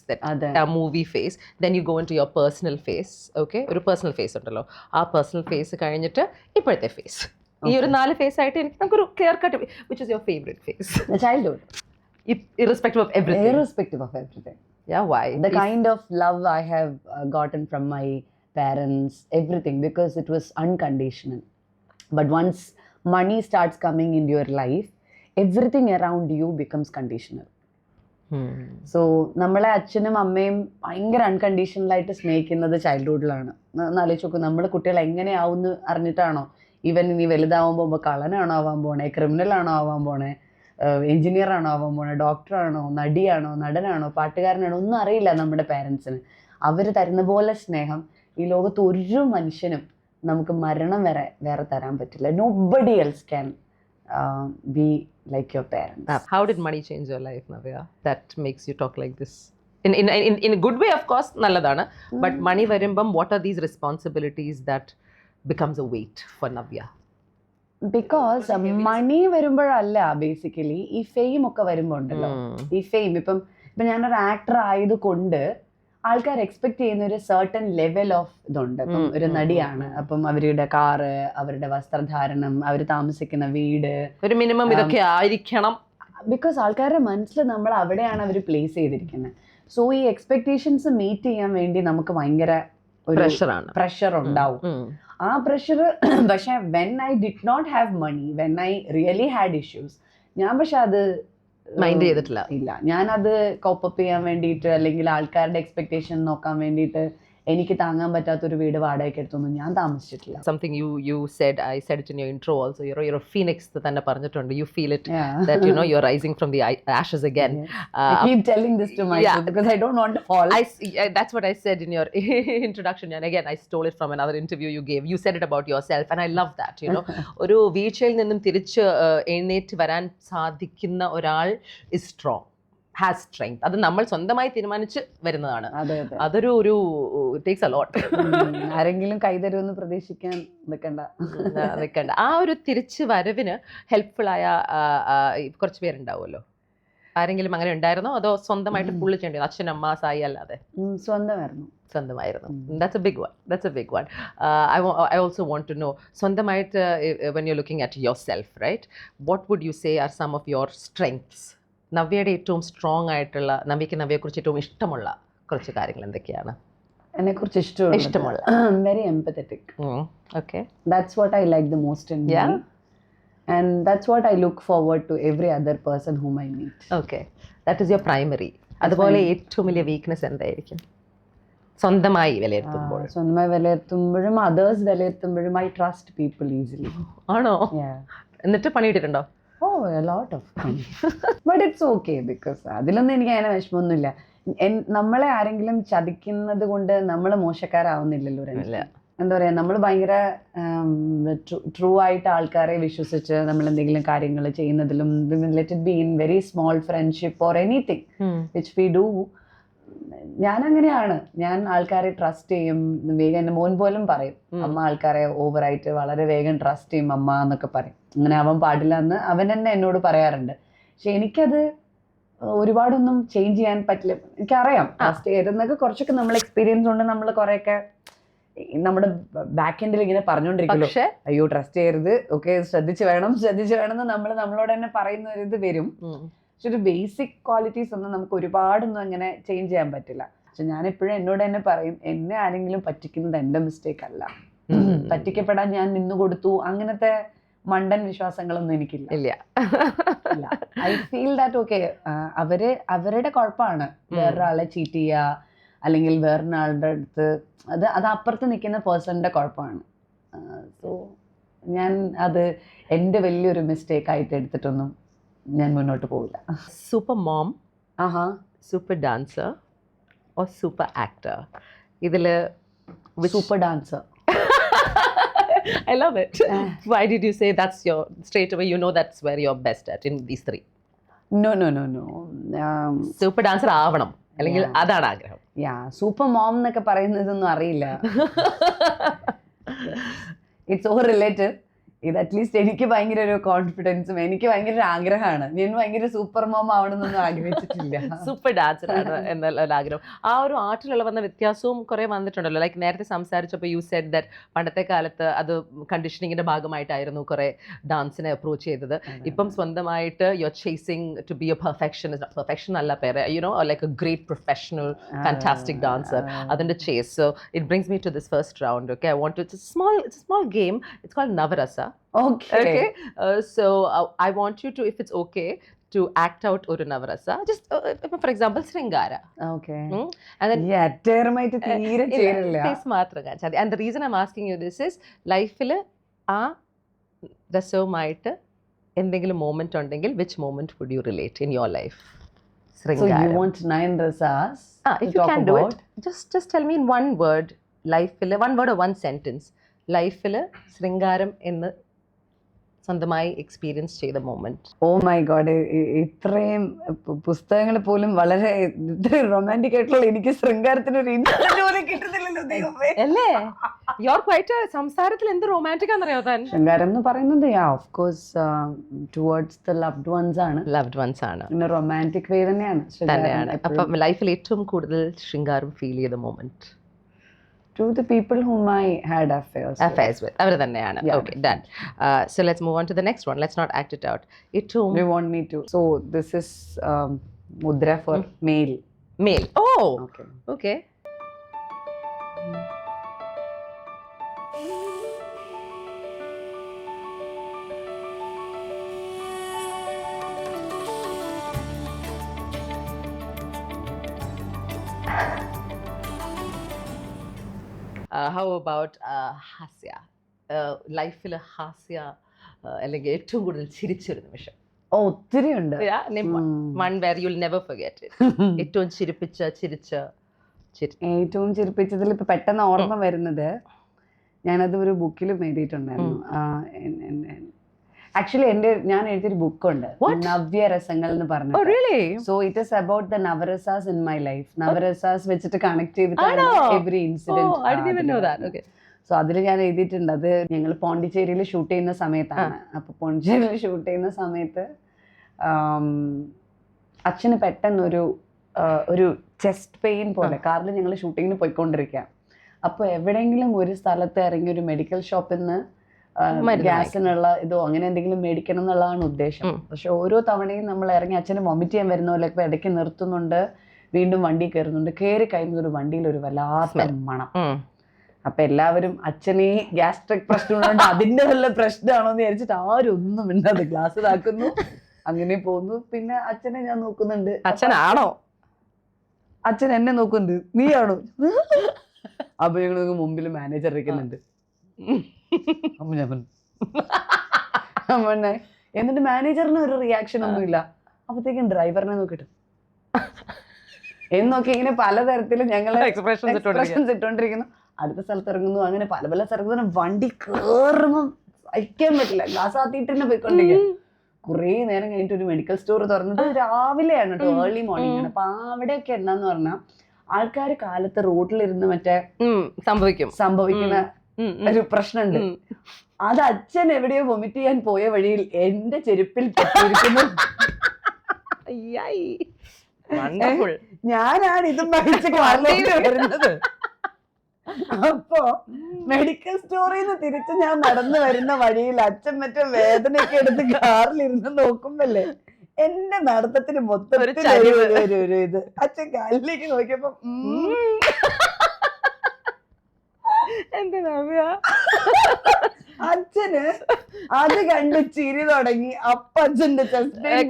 movie phase, then you go into your personal phase, okay, ഒരു personal phase ഉണ്ടല്ലോ, ആ personal phase കഴിഞ്ഞിട്ട് ഇപ്പോഴത്തെ phase. ഈ ഒരു 4 phase ആയിട്ട് നമുക്കൊരു clear cut, which is your favorite phase? The childhood. Irrespective of everything. Irrespective of everything. Yeah, why? The kind of love I have gotten from my parents, everything, because it was unconditional. But once money starts coming into your life, everything around you becomes conditional. So നമ്മളെ അച്ഛനും അമ്മയും ഭയങ്കര unconditional ആയിട്ട് സ്നേഹിക്കുന്നത് ചൈൽഡ്ഹുഡിലാണ്. ആലോചിച്ച് നോക്കും, നമ്മൾ കുട്ടികൾ എങ്ങനെയാവുമെന്ന് അറിഞ്ഞിട്ടാണോ? ഈവൻ ഇനി വലുതാവുമ്പോൾ കള്ളനാണോ ആവാൻ പോണേ, ക്രിമിനൽ ആണോ ആവാൻ പോണേ, എഞ്ചിനീയർ ആണോ ആവാൻ പോണേ, ഡോക്ടറാണോ, നടിയാണോ, നടനാണോ, പാട്ടുകാരനാണോ, ഒന്നും അറിയില്ല നമ്മുടെ പാരൻസിന്. അവർ തരുന്ന പോലെ സ്നേഹം ഈ ലോകത്ത് ഒരു മനുഷ്യനും നമുക്ക് മരണം വരെ വേറെ തരാൻ പറ്റില്ല. Nobody else can be like your parents. How did money change your life, Navya? That makes you talk like this. In a good way, of course, nalladana. But money varumbam, what are these responsibilities that becomes a weight for Navya? Because money വരുമ്പോഴല്ല, basically ഈ fame ഒക്കെ വരുമ്പോൾ ഉണ്ടല്ലോ, ഈ fame ഇപ്പം ഞാനൊരു actor ആയതുകൊണ്ട് ആൾക്കാർ എക്സ്പെക്ട് ചെയ്യുന്ന ഒരു സർട്ടൻ ലെവൽ ഓഫ് ഇതുണ്ട്. ഇപ്പം ഒരു നടിയാണ്, അപ്പം അവരുടെ കാറ്, അവരുടെ വസ്ത്രധാരണം, അവർ താമസിക്കുന്ന വീട്, ഒരു മിനിമം ഇതൊക്കെ ആയിരിക്കണം. ബിക്കോസ് ആൾക്കാരുടെ മനസ്സിൽ നമ്മൾ അവിടെയാണ് അവർ പ്ലേസ് ചെയ്തിരിക്കുന്നത്. സോ ഈ എക്സ്പെക്ടേഷൻസ് മീറ്റ് ചെയ്യാൻ വേണ്ടി നമുക്ക് ഭയങ്കര ഒരു പ്രഷർ ഉണ്ടാവും. ആ പ്രഷർ പക്ഷെ when I did not have money, when I really had issues, ഞാൻ പക്ഷെ അത് മൈൻഡ് ചെയ്തിട്ടില്ല. ഇല്ല, ഞാനത് കോപ്പപ്പ് ചെയ്യാൻ വേണ്ടിയിട്ട് അല്ലെങ്കിൽ ആൾക്കാരുടെ എക്സ്പെക്ടേഷൻ നോക്കാൻ വേണ്ടിയിട്ട് എനിക്ക് താങ്ങാൻ പറ്റാത്തൊരു വീട് വാടകയ്ക്ക് എടുത്തൊന്നും ഞാൻ താമസിച്ചിട്ടില്ല. Something you said, I said it in your intro also, you're a phoenix തന്നെ പറഞ്ഞിട്ടുണ്ട്. You feel it, that you're rising from the ashes again. I keep telling this to myself because I don't want to fall. That's what I said in your introduction, and again I stole it from another interview you gave. You said it about yourself and I love that, ഒരു വീഴ്ചയിൽ നിന്നും തിരിച്ച് എഴുന്നേറ്റ് വരാൻ സാധിക്കുന്ന ഒരാൾ is strong, has strength. അത് നമ്മൾ സ്വന്തമായി തീരുമാനിച്ച് വരുന്നതാണ്. അതൊരു ടേക്സ് എ ലോട്ട്. ആരെങ്കിലും കൈതരുമെന്ന് പ്രതീക്ഷിക്കാൻ നിൽക്കണ്ട. ആ ഒരു തിരിച്ച് വരവിന് ഹെൽപ്ഫുൾ ആയ കുറച്ച് പേരുണ്ടാവുമല്ലോ. ആരെങ്കിലും അങ്ങനെ ഉണ്ടായിരുന്നോ, അതോ സ്വന്തമായിട്ട് ഫുള്ള് ചെയ്യേണ്ടി? അച്ഛനമ്മ സായി അല്ലാതെ സ്വന്തമായിരുന്നു. That's a big one. I also want to know, സ്വന്തമായിട്ട് when you're looking at yourself, right, what would you say are some of your strengths? നവ്യയുടെ ഏറ്റവും സ്ട്രോങ് ആയിട്ടുള്ള, നവ്യയെക്കുറിച്ച് ഏറ്റവും ഇഷ്ടമുള്ള കുറച്ച് കാര്യങ്ങൾ എന്തൊക്കെയാണ്? എന്നെ കുറിച്ച് ഇഷ്ടമുള്ള very empathetic. Okay, that's what I like the most in me, and that's what I look forward to every other person whom I meet. Okay, that is your primary. അതുപോലെ ഏറ്റവും വലിയ വീക്ക്നെസ് എന്തായിരിക്കും സ്വന്തമായി വിലയിരുത്തുമ്പോഴും അതേഴ്സ് വിലയിരുത്തുമ്പോഴും? I trust people easily. ആണോ? എന്നിട്ട് പണിയിട്ടിട്ടുണ്ടോ? Oh, a lot of fun. But it's okay because അതിലൊന്നും എനിക്ക് അങ്ങനെ വിഷമമൊന്നുമില്ല. നമ്മളെ ആരെങ്കിലും ചതിക്കുന്നത് കൊണ്ട് നമ്മൾ മോശക്കാരാവുന്നില്ലല്ലോ. എന്താ പറയുക, നമ്മൾ ഭയങ്കര ട്രൂ ആയിട്ട് ആൾക്കാരെ വിശ്വസിച്ച് നമ്മൾ എന്തെങ്കിലും കാര്യങ്ങൾ ചെയ്യുന്നതിലും, let it be in very small friendship or anything which we do, ഞാൻ അങ്ങനെയാണ്. ഞാൻ ആൾക്കാരെ ട്രസ്റ്റ് ചെയ്യും വേഗം. എൻ്റെ മോൻ പോലും പറയും, അമ്മ ആൾക്കാരെ ഓവറായിട്ട് വളരെ വേഗം ട്രസ്റ്റ് ചെയ്യും അമ്മ എന്നൊക്കെ പറയും. അങ്ങനെ ആവാൻ പാടില്ല എന്ന് അവൻ തന്നെ എന്നോട് പറയാറുണ്ട്. പക്ഷെ എനിക്കത് ഒരുപാടൊന്നും ചേഞ്ച് ചെയ്യാൻ പറ്റില്ല. എനിക്കറിയാം ട്രസ്റ്റ് ചെയ്തെന്നൊക്കെ കുറച്ചൊക്കെ നമ്മൾ എക്സ്പീരിയൻസ് കൊണ്ട് നമ്മൾ കുറേയൊക്കെ നമ്മുടെ ബാക്ക് എൻഡിൽ ഇങ്ങനെ പറഞ്ഞുകൊണ്ടിരിക്കുമല്ലോ, അയ്യോ ട്രസ്റ്റ് ചെയ്യരുത്, ഓക്കെ ശ്രദ്ധിച്ച് വേണം എന്ന് നമ്മൾ നമ്മളോട് തന്നെ പറയുന്ന ഒരു ഇത് വരും. പക്ഷെ ഒരു ബേസിക് ക്വാളിറ്റീസ് ഒന്നും നമുക്ക് ഒരുപാടൊന്നും അങ്ങനെ ചേഞ്ച് ചെയ്യാൻ പറ്റില്ല. പക്ഷെ ഞാൻ എപ്പോഴും എന്നോട് തന്നെ പറയും, എന്നെ ആരെങ്കിലും പറ്റിക്കുന്നത് എൻ്റെ മിസ്റ്റേക്ക് അല്ല, പറ്റിക്കപ്പെടാൻ ഞാൻ നിന്നുകൊടുത്തു, അങ്ങനത്തെ മണ്ടൻ വിശ്വാസങ്ങളൊന്നും എനിക്കില്ല. ഐ ഫീൽ ദാറ്റ് ഓക്കെ, അവരുടെ കുഴപ്പമാണ് വേറൊരാളെ ചീറ്റ് ചെയ്യുക അല്ലെങ്കിൽ വേറൊരാളുടെ അടുത്ത്, അത് അപ്പുറത്ത് നിൽക്കുന്ന പേഴ്സണിന്റെ കുഴപ്പമാണ്. സോ ഞാൻ അത് എൻ്റെ വലിയൊരു മിസ്റ്റേക്ക് ആയിട്ട് എടുത്തിട്ടൊന്നും ഞാൻ മുന്നോട്ട് പോവില്ല. Super mom, super dancer or super actor? ഇതില് super dancer. I love it. Why did you say that's your, straight away you know that's where you're best at in these three? No. Super dancer ആവണം അല്ലെങ്കിൽ അതാണ് ആഗ്രഹം? Super mom എന്നൊക്കെ പറയുന്നതൊന്നും അറിയില്ല. It's over relative. ഇത് at least എനിക്ക് ഭയങ്കര ഒരു കോൺഫിഡൻസും എനിക്ക് ഭയങ്കര ഒരു ആഗ്രഹമാണ്. ഞാൻ ഭയങ്കര സൂപ്പർ മോം ആവണമെന്നൊന്നും ആഗ്രഹിച്ചിട്ടില്ല. സൂപ്പർ ഡാൻസർ ആണ് എന്നുള്ള ആഗ്രഹം. ആ ഒരു ആർട്ടിലുള്ള വന്ന വ്യത്യാസവും കുറെ വന്നിട്ടുണ്ടല്ലോ. ലൈക്ക് നേരത്തെ സംസാരിച്ചപ്പോൾ യു സെഡ് ദാറ്റ് പണ്ടത്തെ കാലത്ത് അത് കണ്ടീഷനിങ്ങിന്റെ ഭാഗമായിട്ടായിരുന്നു കുറെ ഡാൻസിനെ അപ്രോച്ച് ചെയ്തത്. ഇപ്പം സ്വന്തമായിട്ട് you are chasing to be a perfection അല്ല പേര്, like a great professional fantastic dancer. അതിന്റെ chase. So it brings me to this first round. Okay, I want to, it's a small game. It's called Navarasa. Okay. So I want you to, if it's okay, to act out ഒരു Navarasa. Just for example Sringara. Okay. And then termite തീരെ ചേരില്ല. Face മാത്രം കാണിച്ചാൽ. And the reason I'm asking you this is, ലൈഫിൽ ആ രസവുമായിട്ട് എന്തെങ്കിലും moment ഉണ്ടെങ്കിൽ which moment would you relate in your life? So you want 9 rasas if you can do it, just tell me in one word, one word or one sentence, ലൈഫിൽ ശൃംഗാരം എന്ന് സ്വന്തമായി experience ചെയ്ത moment. Oh my God, ഇത്രയും പുസ്തകങ്ങൾ പോലും വളരെ ഇത്രയും റൊമാൻറ്റിക് ആയിട്ടുള്ള എനിക്ക് ശൃംഗാരത്തിന് ഒരു ഇൻസിഡന്റ് പോലും കിട്ടുന്നില്ലല്ലോ ദൈവമേ. അല്ലേ? യുവർ ക്വൈറ്റ് സംസാരത്തിൽ എന്ത് റൊമാൻറ്റിക് ആണെന്നറിയോ താൻ? ശൃംഗാരം എന്ന് പറയുന്നത് of course towards the loved once ആണ്. ലവ്ഡ് വൺസ് ആണ്. പിന്നെ റൊമാൻറ്റിക് വേ തന്നെയാണ്. അപ്പം ലൈഫിൽ ഏറ്റവും കൂടുതൽ ശൃംഗാരം ഫീൽ ചെയ്ത moment? To the people whom I had affairs with. അവർ തന്നെയാണ്. Okay, done. So let's move on to the next one. Let's not act it out. Do you want me to? So this is mudra for male. Male. Oh. Okay. How about ഹാസ്യ? ലൈഫിൽ ഹാസ്യ അല്ലെങ്കിൽ ഏറ്റവും കൂടുതൽ ചിരിച്ചൊരു നിമിഷം? ഒത്തിരി ഉണ്ട്. One where you'll never forget it. ഏറ്റവും ഏറ്റവും ചിരിപ്പിച്ചതിൽ ഇപ്പൊ പെട്ടെന്ന് ഓർമ്മ വരുന്നത്, ഞാനത് ഒരു ബുക്കിലും എഴുതിയിട്ടുണ്ടായിരുന്നു. ആക്ച്വലി ഞാൻ എഴുതിയൊരു ബുക്കുണ്ട്, നവ്യരസങ്ങൾ എന്ന് പറഞ്ഞു. So it is about the navarasas in my life. Navarasas വെച്ചിട്ട് കണക്ട് ചെയ്തിട്ടാണ് എവറി ഇൻസിഡന്റ്. സോ അതിൽ ഞാൻ എഴുതിയിട്ടുണ്ട്. അത് ഞങ്ങൾ പോണ്ടിച്ചേരിയിൽ ഷൂട്ട് ചെയ്യുന്ന സമയത്താണ്. അപ്പൊ പോണ്ടിച്ചേരിയിൽ ഷൂട്ട് ചെയ്യുന്ന സമയത്ത് അച്ഛന് പെട്ടെന്നൊരു ചെസ്റ്റ് പെയിൻ പോലെ കാറിൽ ഞങ്ങൾ ഷൂട്ടിങ്ങിന് പോയിക്കൊണ്ടിരിക്കാം. അപ്പോൾ എവിടെയെങ്കിലും ഒരു സ്ഥലത്ത് ഇറങ്ങി ഒരു മെഡിക്കൽ ഷോപ്പിൽ നിന്ന് ഗ്യാസിനുള്ള ഇതോ അങ്ങനെ എന്തെങ്കിലും മേടിക്കണം എന്നുള്ളതാണ് ഉദ്ദേശം. പക്ഷെ ഓരോ തവണയും നമ്മൾ ഇറങ്ങി അച്ഛന് വൊമിറ്റ് ചെയ്യാൻ വരുന്ന പോലെ ഇടയ്ക്ക് നിർത്തുന്നുണ്ട്, വീണ്ടും വണ്ടി കയറുന്നുണ്ട്. കയറി കഴിയുമ്പോൾ ഒരു വണ്ടിയിൽ ഒരു വല്ലാത്ത മണം. അപ്പൊ എല്ലാവരും അച്ഛനെ ഗ്യാസ്ട്രിക് പ്രശ്നമുണ്ട്, അതിന്റെ വല്ല പ്രശ്നമാണോ എന്ന് വിചാരിച്ചിട്ട് ആരും ഒന്നും മിണ്ടാതെ ഗ്ലാസ് ഇതാക്കുന്നു, അങ്ങനെ പോകുന്നു. പിന്നെ അച്ഛനെ ഞാൻ നോക്കുന്നുണ്ട്. അച്ഛനാണോ? അച്ഛൻ എന്നെ നോക്കുന്നുണ്ട്, നീയാണോ? അപ്പൊ ഞങ്ങൾക്ക് മുമ്പിൽ മാനേജർ ഇരിക്കുന്നുണ്ട്. എന്നിട്ട് മാനേജറിന് ഒരു റിയാക്ഷൻ ഒന്നുമില്ല. അപ്പത്തേക്കും ഡ്രൈവറിനെ നോക്കിട്ട് എന്ന് നോക്കി ഇങ്ങനെ പലതരത്തിലും ഞങ്ങൾ എക്സ്പ്രഷൻസ് ഇട്ടോണ്ടിരിക്കുന്നു. അടുത്ത സ്ഥലത്ത് ഇറങ്ങുന്നു, അങ്ങനെ പല പല സ്ഥലത്ത് വണ്ടി കേറുമ്പോൾ സഹിക്കാൻ പറ്റില്ല, ഗ്ലാസ് ആത്തിയിട്ട് തന്നെ പോയിക്കൊണ്ടിരിക്കുക. കുറേ നേരം കഴിഞ്ഞിട്ട് ഒരു മെഡിക്കൽ സ്റ്റോർ തുറന്നത് രാവിലെയാണ് കേട്ടോ, ഏർലി മോർണിംഗ് ആണ്. അപ്പൊ അവിടെയൊക്കെ എന്താന്ന് പറഞ്ഞാൽ ആൾക്കാർ കാലത്ത് റോഡിലിരുന്ന് മറ്റേ സംഭവിക്കുന്ന ഒരു പ്രശ്നമുണ്ട്. അത് അച്ഛൻ എവിടെയോ വൊമിറ്റ് ചെയ്യാൻ പോയ വഴിയിൽ എന്റെ ചെരുപ്പിൽ പറ്റിയിരിക്കുന്നു. ഞാനാണ് ഇതും വഹിച്ച് കാറിലേക്ക് വരുന്നത്. അപ്പോ മെഡിക്കൽ സ്റ്റോറിൽ നിന്ന് തിരിച്ച് ഞാൻ നടന്നു വരുന്ന വഴിയിൽ അച്ഛൻ മറ്റേ വേദനയൊക്കെ എടുത്ത് കാറിലിരുന്ന് നോക്കുമ്പല്ലേ എന്റെ നടത്തത്തിന് മൊത്തത്തിൽ ഒരു ഇത്. അച്ഛൻ കാലിലേക്ക് നോക്കിയപ്പോ അച്ഛന് അത് കണ്ട് ചിരി തുടങ്ങി. അപ്പൊ അച്ഛന്റെ ചെസ്റ്റ് പെയിൻ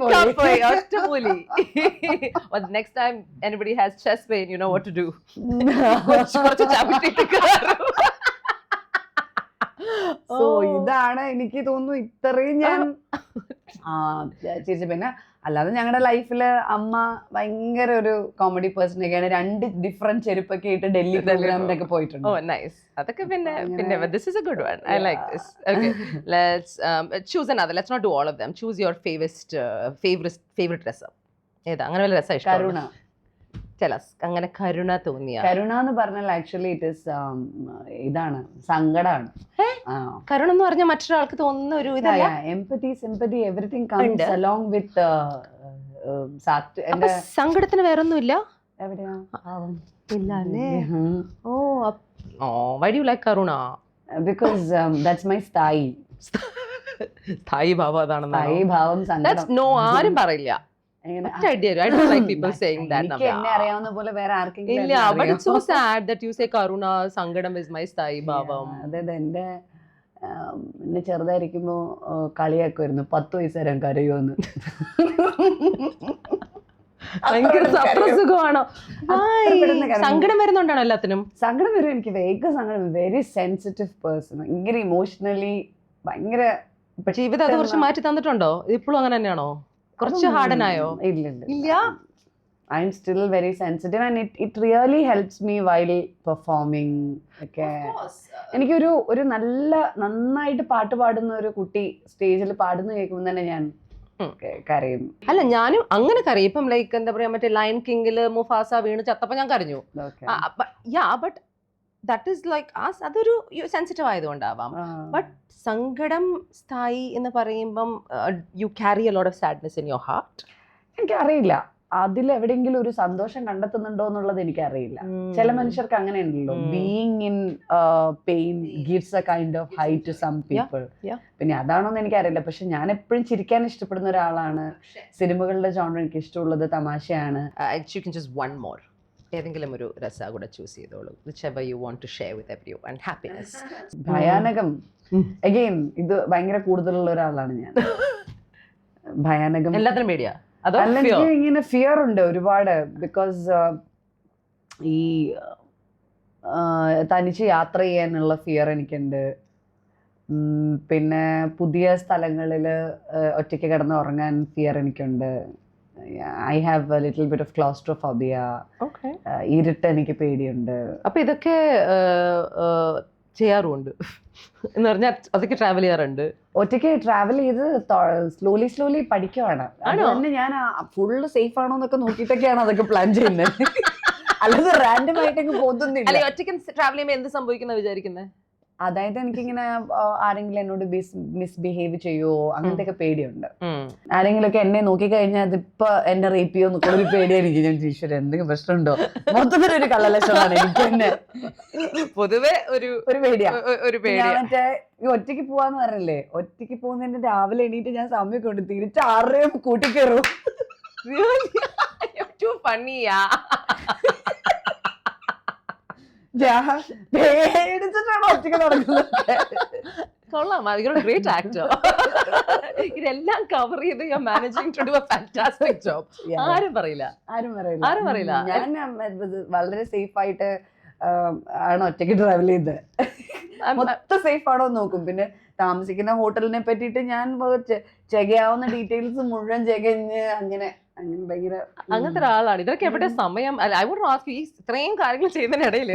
പോയി. Next time anybody has chest pain, you know what to do. So ഇതാണ് എനിക്ക് തോന്നുന്നു ഇത്രയും ഞാൻ ചിരിച്ചു. പിന്നെ അല്ലാതെ ഞങ്ങളുടെ ലൈഫില് അമ്മ ഭയങ്കര ഒരു കോമഡി പേഴ്സൺ ഒക്കെയാണ്. 2 ഡിഫറെന്റ് ചെരുപ്പൊക്കെ ഇട്ട് ഡൽഹി പ്രോഗ്രാമിലൊക്കെ പോയിട്ടുണ്ട്. അതൊക്കെ പിന്നെ this is a good one. I like this. Okay, let's choose another. Let's not do all of them. Choose your favorite rasa. ഏതാ അങ്ങനെ വല്ല രസം ഇഷ്ടം? കരുണ. അങ്ങനെ കരുണ തോന്നിയ? കരുണ എന്ന് പറഞ്ഞാൽ ആക്ച്വലി ഇറ്റ് ഇസ് ഇതാണ്, സങ്കടമാണ്. കരുണ എന്ന് പറഞ്ഞാൽ മറ്റൊരാൾക്ക് തോന്നുന്ന ഒരു ഇതല്ല. Empathy, sympathy, everything comes along with സങ്കടത്തിന് വേറൊന്നും ഇല്ല. എവിടെയാ? ഇല്ല അല്ലേ? Why do you like Karuna? Because that's my style. സ്ഥായി ഭാവം അതാണെന്ന്. സ്ഥായി ഭാവം സങ്കടം. No, ആരും പറയില്ല. I don't like people saying that. എന്നെ അറിയാവുന്ന പോലെ വേറെ ആർക്കെങ്കിലും ഇല്ല. But it's so sad that you say Karuna, Sangadam is my സ്ഥായി ഭാവം. അതായത് എന്നെ ചെറുതായിരിക്കുമ്പോ കളിയാക്കുമായിരുന്നു 10 വയസ്സ് വരെ കരയുമെന്ന്. ഭയങ്കര സുഖമാണോ? സങ്കടം വരുന്നുണ്ടാണോ എല്ലാത്തിനും? സങ്കടം വരും. എനിക്ക് വേഗം സങ്കടം. Very sensitive person. ഭയങ്കര ഇമോഷണലി ഭയങ്കര ജീവിതം അത് കുറച്ച് മാറ്റി തന്നിട്ടുണ്ടോ? ഇപ്പോഴും അങ്ങനെ തന്നെയാണോ? കുറച്ച് ഹാർഡനായോ? ഇല്ല. I am still very sensitive and it really helps me while performing ഒക്കെ. എനിക്കൊരു നന്നായിട്ട് പാട്ട് പാടുന്ന ഒരു കുട്ടി സ്റ്റേജിൽ പാടുന്ന കേൾക്കുമ്പോൾ തന്നെ ഞാൻ കരയും. അല്ല, ഞാനും അങ്ങനെ കരയും. ഇപ്പം ലൈക്ക് എന്താ പറയാ, മറ്റേ ലയൺ കിങ്ങില് മുഫാസ വീണ് ചത്തപ്പോ ഞാൻ കരഞ്ഞു. ബട്ട് ദാറ്റ് ഈസ് ലൈക്ക് അതൊരു സെൻസിറ്റീവ് ആയതുകൊണ്ടാവാം. ബട്ട് സങ്കടം സ്ഥായി എന്ന് പറയുമ്പം you carry a lot of sadness in your heart. എനിക്കറിയില്ല അതിൽ എവിടെയെങ്കിലും ഒരു സന്തോഷം കണ്ടെത്തുന്നുണ്ടോ എന്നുള്ളത് എനിക്കറിയില്ല. ചില മനുഷ്യർക്ക് അങ്ങനെ ഉണ്ടല്ലോ, being in pain gives a kind of high to some people. പിന്നെ അതാണോന്ന് എനിക്കറിയില്ല. പക്ഷെ ഞാൻ എപ്പോഴും ചിരിക്കാൻ ഇഷ്ടപ്പെടുന്ന ഒരാളാണ്. സിനിമകളുടെ ജോണർ എനിക്ക് ഇഷ്ടമുള്ളത് തമാശയാണ്. ഏതെങ്കിലും ഒരു രസ കൂടെ ചൂസ് ചെയ്തോളൂ. whichever you want to share with everyone. happiness. Bhayanakam again ഇത് ഭയങ്കര കൂടുതലുള്ള ഒരാളാണ് ഞാൻ. ഭയാനകം എല്ലാത്തിനും പേടിയാ? അല്ലെങ്കിൽ ഇങ്ങനെ ഫിയർ ഉണ്ട് ഒരുപാട്. ബിക്കോസ് ഈ തനിച്ച് യാത്ര ചെയ്യാനുള്ള ഫിയർ എനിക്കുണ്ട്. പിന്നെ പുതിയ സ്ഥലങ്ങളിൽ ഒറ്റയ്ക്ക് കിടന്ന് ഉറങ്ങാൻ ഫിയർ എനിക്കുണ്ട്. I have a little bit of claustrophobia. ഇരുട്ട് എനിക്ക് പേടിയുണ്ട്. അപ്പൊ ഇതൊക്കെ ചെയ്യാറുണ്ട് എന്ന് പറഞ്ഞാൽ അതൊക്കെ ട്രാവൽ ചെയ്യാറുണ്ട്. ഒറ്റയ്ക്ക് ട്രാവൽ ചെയ്ത് സ്ലോലി പഠിക്കുവാണ്. അതുതന്നെ ഞാൻ ഫുള്ള് സേഫ് ആണോ എന്നൊക്കെ നോക്കിയിട്ടൊക്കെയാണ് അതൊക്കെ പ്ലാൻ ചെയ്യുന്നത്. അല്ലാതെ റാൻഡം ആയിട്ടൊക്കെ പോകുന്നില്ല. ഒറ്റയ്ക്ക് ട്രാവൽ ചെയ്യുമ്പോൾ എന്ത് സംഭവിക്കുന്ന വിചാരിക്കുന്നത്? അതായത് എനിക്കിങ്ങനെ ആരെങ്കിലും എന്നോട് മിസ്ബിഹേവ് ചെയ്യുമോ അങ്ങനത്തെ ഒക്കെ പേടിയുണ്ട്. ആരെങ്കിലും ഒക്കെ എന്നെ നോക്കിക്കഴിഞ്ഞാൽ അതിപ്പോ എന്നെ റേപ്പ് ചെയ്യുമോ എന്നൊക്കെ ഒരു പേടിയായിരിക്കും. ഞാൻ ഈശ്വരൻ എന്തെങ്കിലും പ്രശ്നമുണ്ടോ, മൊത്തത്തിലൊരു കള്ളലക്ഷണമാണ് എനിക്ക് തന്നെ പൊതുവെ ഒരു പേടിയാ. മറ്റേ ഈ ഒറ്റയ്ക്ക് പോവാന്ന് പറഞ്ഞല്ലേ, ഒറ്റയ്ക്ക് പോകുന്നതിന്റെ രാവിലെ എണീറ്റ് ഞാൻ സമയം കൊണ്ട് തിരിച്ച് 6 കൂട്ടിക്കേറും. പേടിച്ചിട്ടാണ് ഒറ്റയ്ക്ക് നടക്കുന്നത്. കൊള്ളാം, ഗ്രേറ്റ് ആക്ടർ. ഇതെല്ലാം കവർ ചെയ്ത് managing to do a fantastic job. ആരും പറയില്ല. ഞാൻ വളരെ സേഫ് ആയിട്ട് ആണ് ഒറ്റയ്ക്ക് ട്രാവൽ ചെയ്തത്. മൊത്തം സേഫ് ആണോ നോക്കും. പിന്നെ താമസിക്കുന്ന ഹോട്ടലിനെ പറ്റിയിട്ട് ഞാൻ ചെകയാവുന്ന ഡീറ്റെയിൽസ് മുഴുവൻ ചെകഞ്ഞ് അങ്ങനെ ഭയങ്കര അങ്ങനത്തെ ഒരാളാണ്. ഇതൊക്കെ എവിടെ സമയം? ഐ വുഡ് ആസ്ക് യു, ഇത്രയും കാര്യങ്ങൾ ചെയ്യുന്നതിനിടയിൽ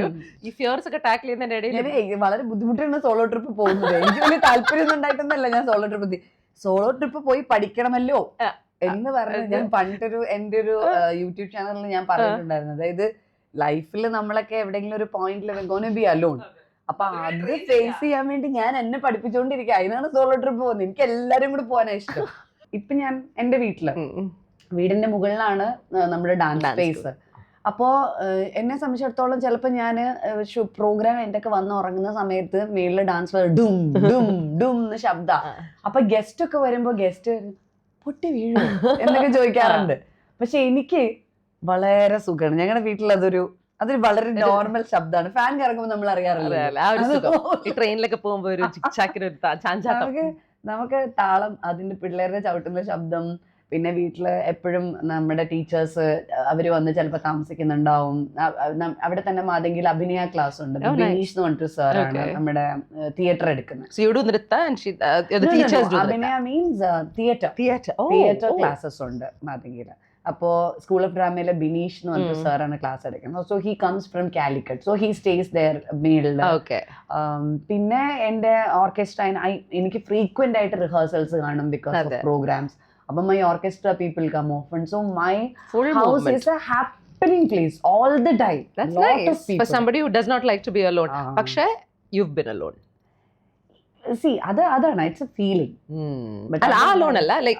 ഈ ഫിയേഴ്സ് ഒക്കെ ടാക്കിൾ ചെയ്യുന്നതിന്റെ ഇടയിൽ വളരെ ബുദ്ധിമുട്ടാണ് സോളോ ട്രിപ്പ് പോകുന്നത്. എനിക്ക് വലിയ താല്പര്യമൊന്നും ഉണ്ടായിട്ടൊന്നല്ല ഞാൻ സോളോ ട്രിപ്പ് പോയി പഠിക്കണമല്ലോ എന്ന് പറഞ്ഞ് ഞാൻ പണ്ടൊരു എൻ്റെ ഒരു യൂട്യൂബ് ചാനലിൽ ഞാൻ പറഞ്ഞിട്ടുണ്ടായിരുന്നു. അതായത് ലൈഫിൽ നമ്മളൊക്കെ എവിടെയെങ്കിലും ഒരു പോയിന്റിൽ ഗോണ ബി അലോൺ. അപ്പൊ അത് ഫേസ് ചെയ്യാൻ വേണ്ടി ഞാൻ എന്നെ പഠിപ്പിച്ചുകൊണ്ടിരിക്കുക. അതിനാണ് സോളോ ട്രിപ്പ് പോകുന്നത്. എനിക്ക് എല്ലാരും കൂടി പോകാനാ ഇഷ്ടം. ഇപ്പൊ ഞാൻ എൻ്റെ വീടിന്റെ മുകളിലാണ് നമ്മുടെ ഡാൻസ് സ്പേസ്. അപ്പോൾ എന്നെ സംബന്ധിച്ചിടത്തോളം ചിലപ്പോൾ ഞാൻ പ്രോഗ്രാം എൻ്റെ ഒക്കെ വന്ന് ഉറങ്ങുന്ന സമയത്ത് മേളിൽ ഡാൻസ് ഡും ഡും ഡും എന്ന് ശബ്ദ. അപ്പൊ ഗസ്റ്റ് ഒക്കെ വരുമ്പോൾ ഗസ്റ്റ് പൊട്ടി വീഴും എന്നൊക്കെ ചോദിക്കാറുണ്ട്. പക്ഷെ എനിക്ക് വളരെ സുഖമാണ്. ഞങ്ങളുടെ വീട്ടിൽ അതൊരു വളരെ നോർമൽ ശബ്ദമാണ്. ഫാൻ കറങ്ങുമ്പോൾ നമ്മൾ അറിയാറില്ല. ട്രെയിനിലൊക്കെ പോകുമ്പോൾ നമുക്ക് താളം, അതിന്റെ പിള്ളേരുടെ ചവിട്ടുന്ന ശബ്ദം, പിന്നെ വീട്ടില് എപ്പോഴും നമ്മുടെ ടീച്ചേഴ്സ് അവര് വന്ന് ചിലപ്പോൾ താമസിക്കുന്നുണ്ടാവും. അവിടെ തന്നെ മാതെങ്കിൽ അഭിനയ ക്ലാസ് ഉണ്ട്. ബിനീഷ് എന്ന് പറഞ്ഞിട്ട് സാറാണ് നമ്മുടെ തിയേറ്റർ എടുക്കുന്നത്. അഭിനയ മീൻസ് തിയേറ്റർ ക്ലാസ്സസ് ഉണ്ട് മാതെങ്കിൽ. അപ്പോൾ സ്കൂൾ ഓഫ് ഡ്രാമയിലെ ബിനീഷ് എന്ന് പറഞ്ഞിട്ട് സാറാണ് ക്ലാസ് എടുക്കുന്നത്. So he comes from Calicut. So he stays there മീൽഡ്. പിന്നെ എൻ്റെ ഓർക്കസ്ട്ര എനിക്ക് ഫ്രീക്വന്റ് ആയിട്ട് റിഹേഴ്സൽസ് കാണും because of programmes. But my orchestra people come often. So my house is a happening place all the time. That's nice. For somebody who does not like to be alone. പക്ഷേ you've been alone. See, adana it's a feeling. But alone alla, like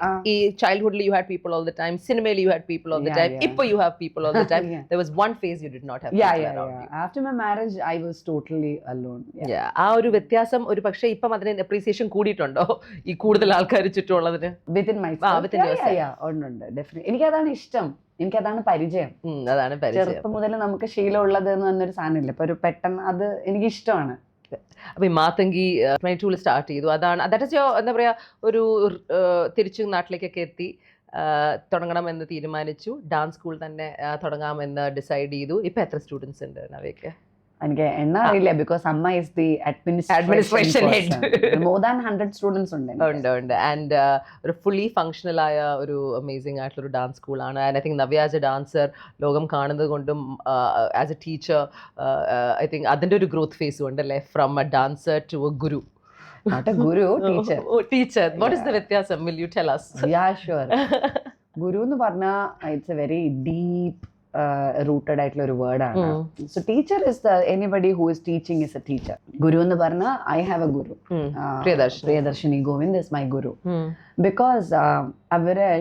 childhood you had people all the time, cinema you had people all the time, ippo you have people all the time. There was one phase you did not have people around you. After my marriage I was totally alone. ആ ഒരു വ്യത്യാസം ഒരു പക്ഷേ ഇപ്പം അതിന് appreciation കൂടിയിട്ടുണ്ടോ ഈ കൂടുതൽ ആൾക്കാർ ചുറ്റുമുള്ളതിന്? Within myself. ഉണ്ട് ഡെഫിനറ്റ്ലി. എനിക്കതാണ് ഇഷ്ടം, എനിക്കതാണ് പരിചയം. ചെറുപ്പം മുതൽ നമുക്ക് ശീലമുള്ളത് എന്ന് പറഞ്ഞൊരു സാധനമില്ല. ഇപ്പൊ ഒരു പെട്ടെന്ന് അത് എനിക്ക് ഇഷ്ടമാണ്. അപ്പൊ ഈ മാതങ്കി 22 സ്റ്റാർട്ട് ചെയ്തു. അതാണ് എന്താ പറയാ, ഒരു തിരിച്ചു നാട്ടിലേക്കൊക്കെ എത്തി തുടങ്ങണമെന്ന് തീരുമാനിച്ചു. ഡാൻസ് സ്കൂൾ തന്നെ തുടങ്ങാമെന്ന് ഡിസൈഡ് ചെയ്തു. ഇപ്പൊ എത്ര സ്റ്റുഡൻസ് ഉണ്ട് നവ്യക്ക്? എനിക്ക് എണ്ണ അറിയില്ല ബിക്കോസ് അമ്മ is the Administration head. More than 100 students ഉണ്ട് ഉണ്ട് ആൻഡ് ഒരു ഫുള്ളി ഫങ്ഷണൽ ആയ ഒരു അമേസിംഗ് ആയിട്ടുള്ള ഒരു ഡാൻസ് സ്കൂളാണ്. And I think Navya as a dancer ലോകം കാണുന്നത് കൊണ്ടും as a teacher I think അതിൻ്റെ ഒരു ഗ്രോത്ത് ഫേസും ഉണ്ടല്ലേ, from a dancer to a guru. Not a guru, teacher. Teacher. What is the വ്യത്യാസം? Will you tell us? Yeah, sure. Guru എന്ന് പറഞ്ഞാൽ it's a very deep rooted ആയിട്ടുള്ള ഒരു വേർഡാണ്. So teacher is anybody who is teaching is a teacher. Guru എന്ന് പറഞ്ഞാൽ I have a guru. Priyadarshini Govind is my guru. Because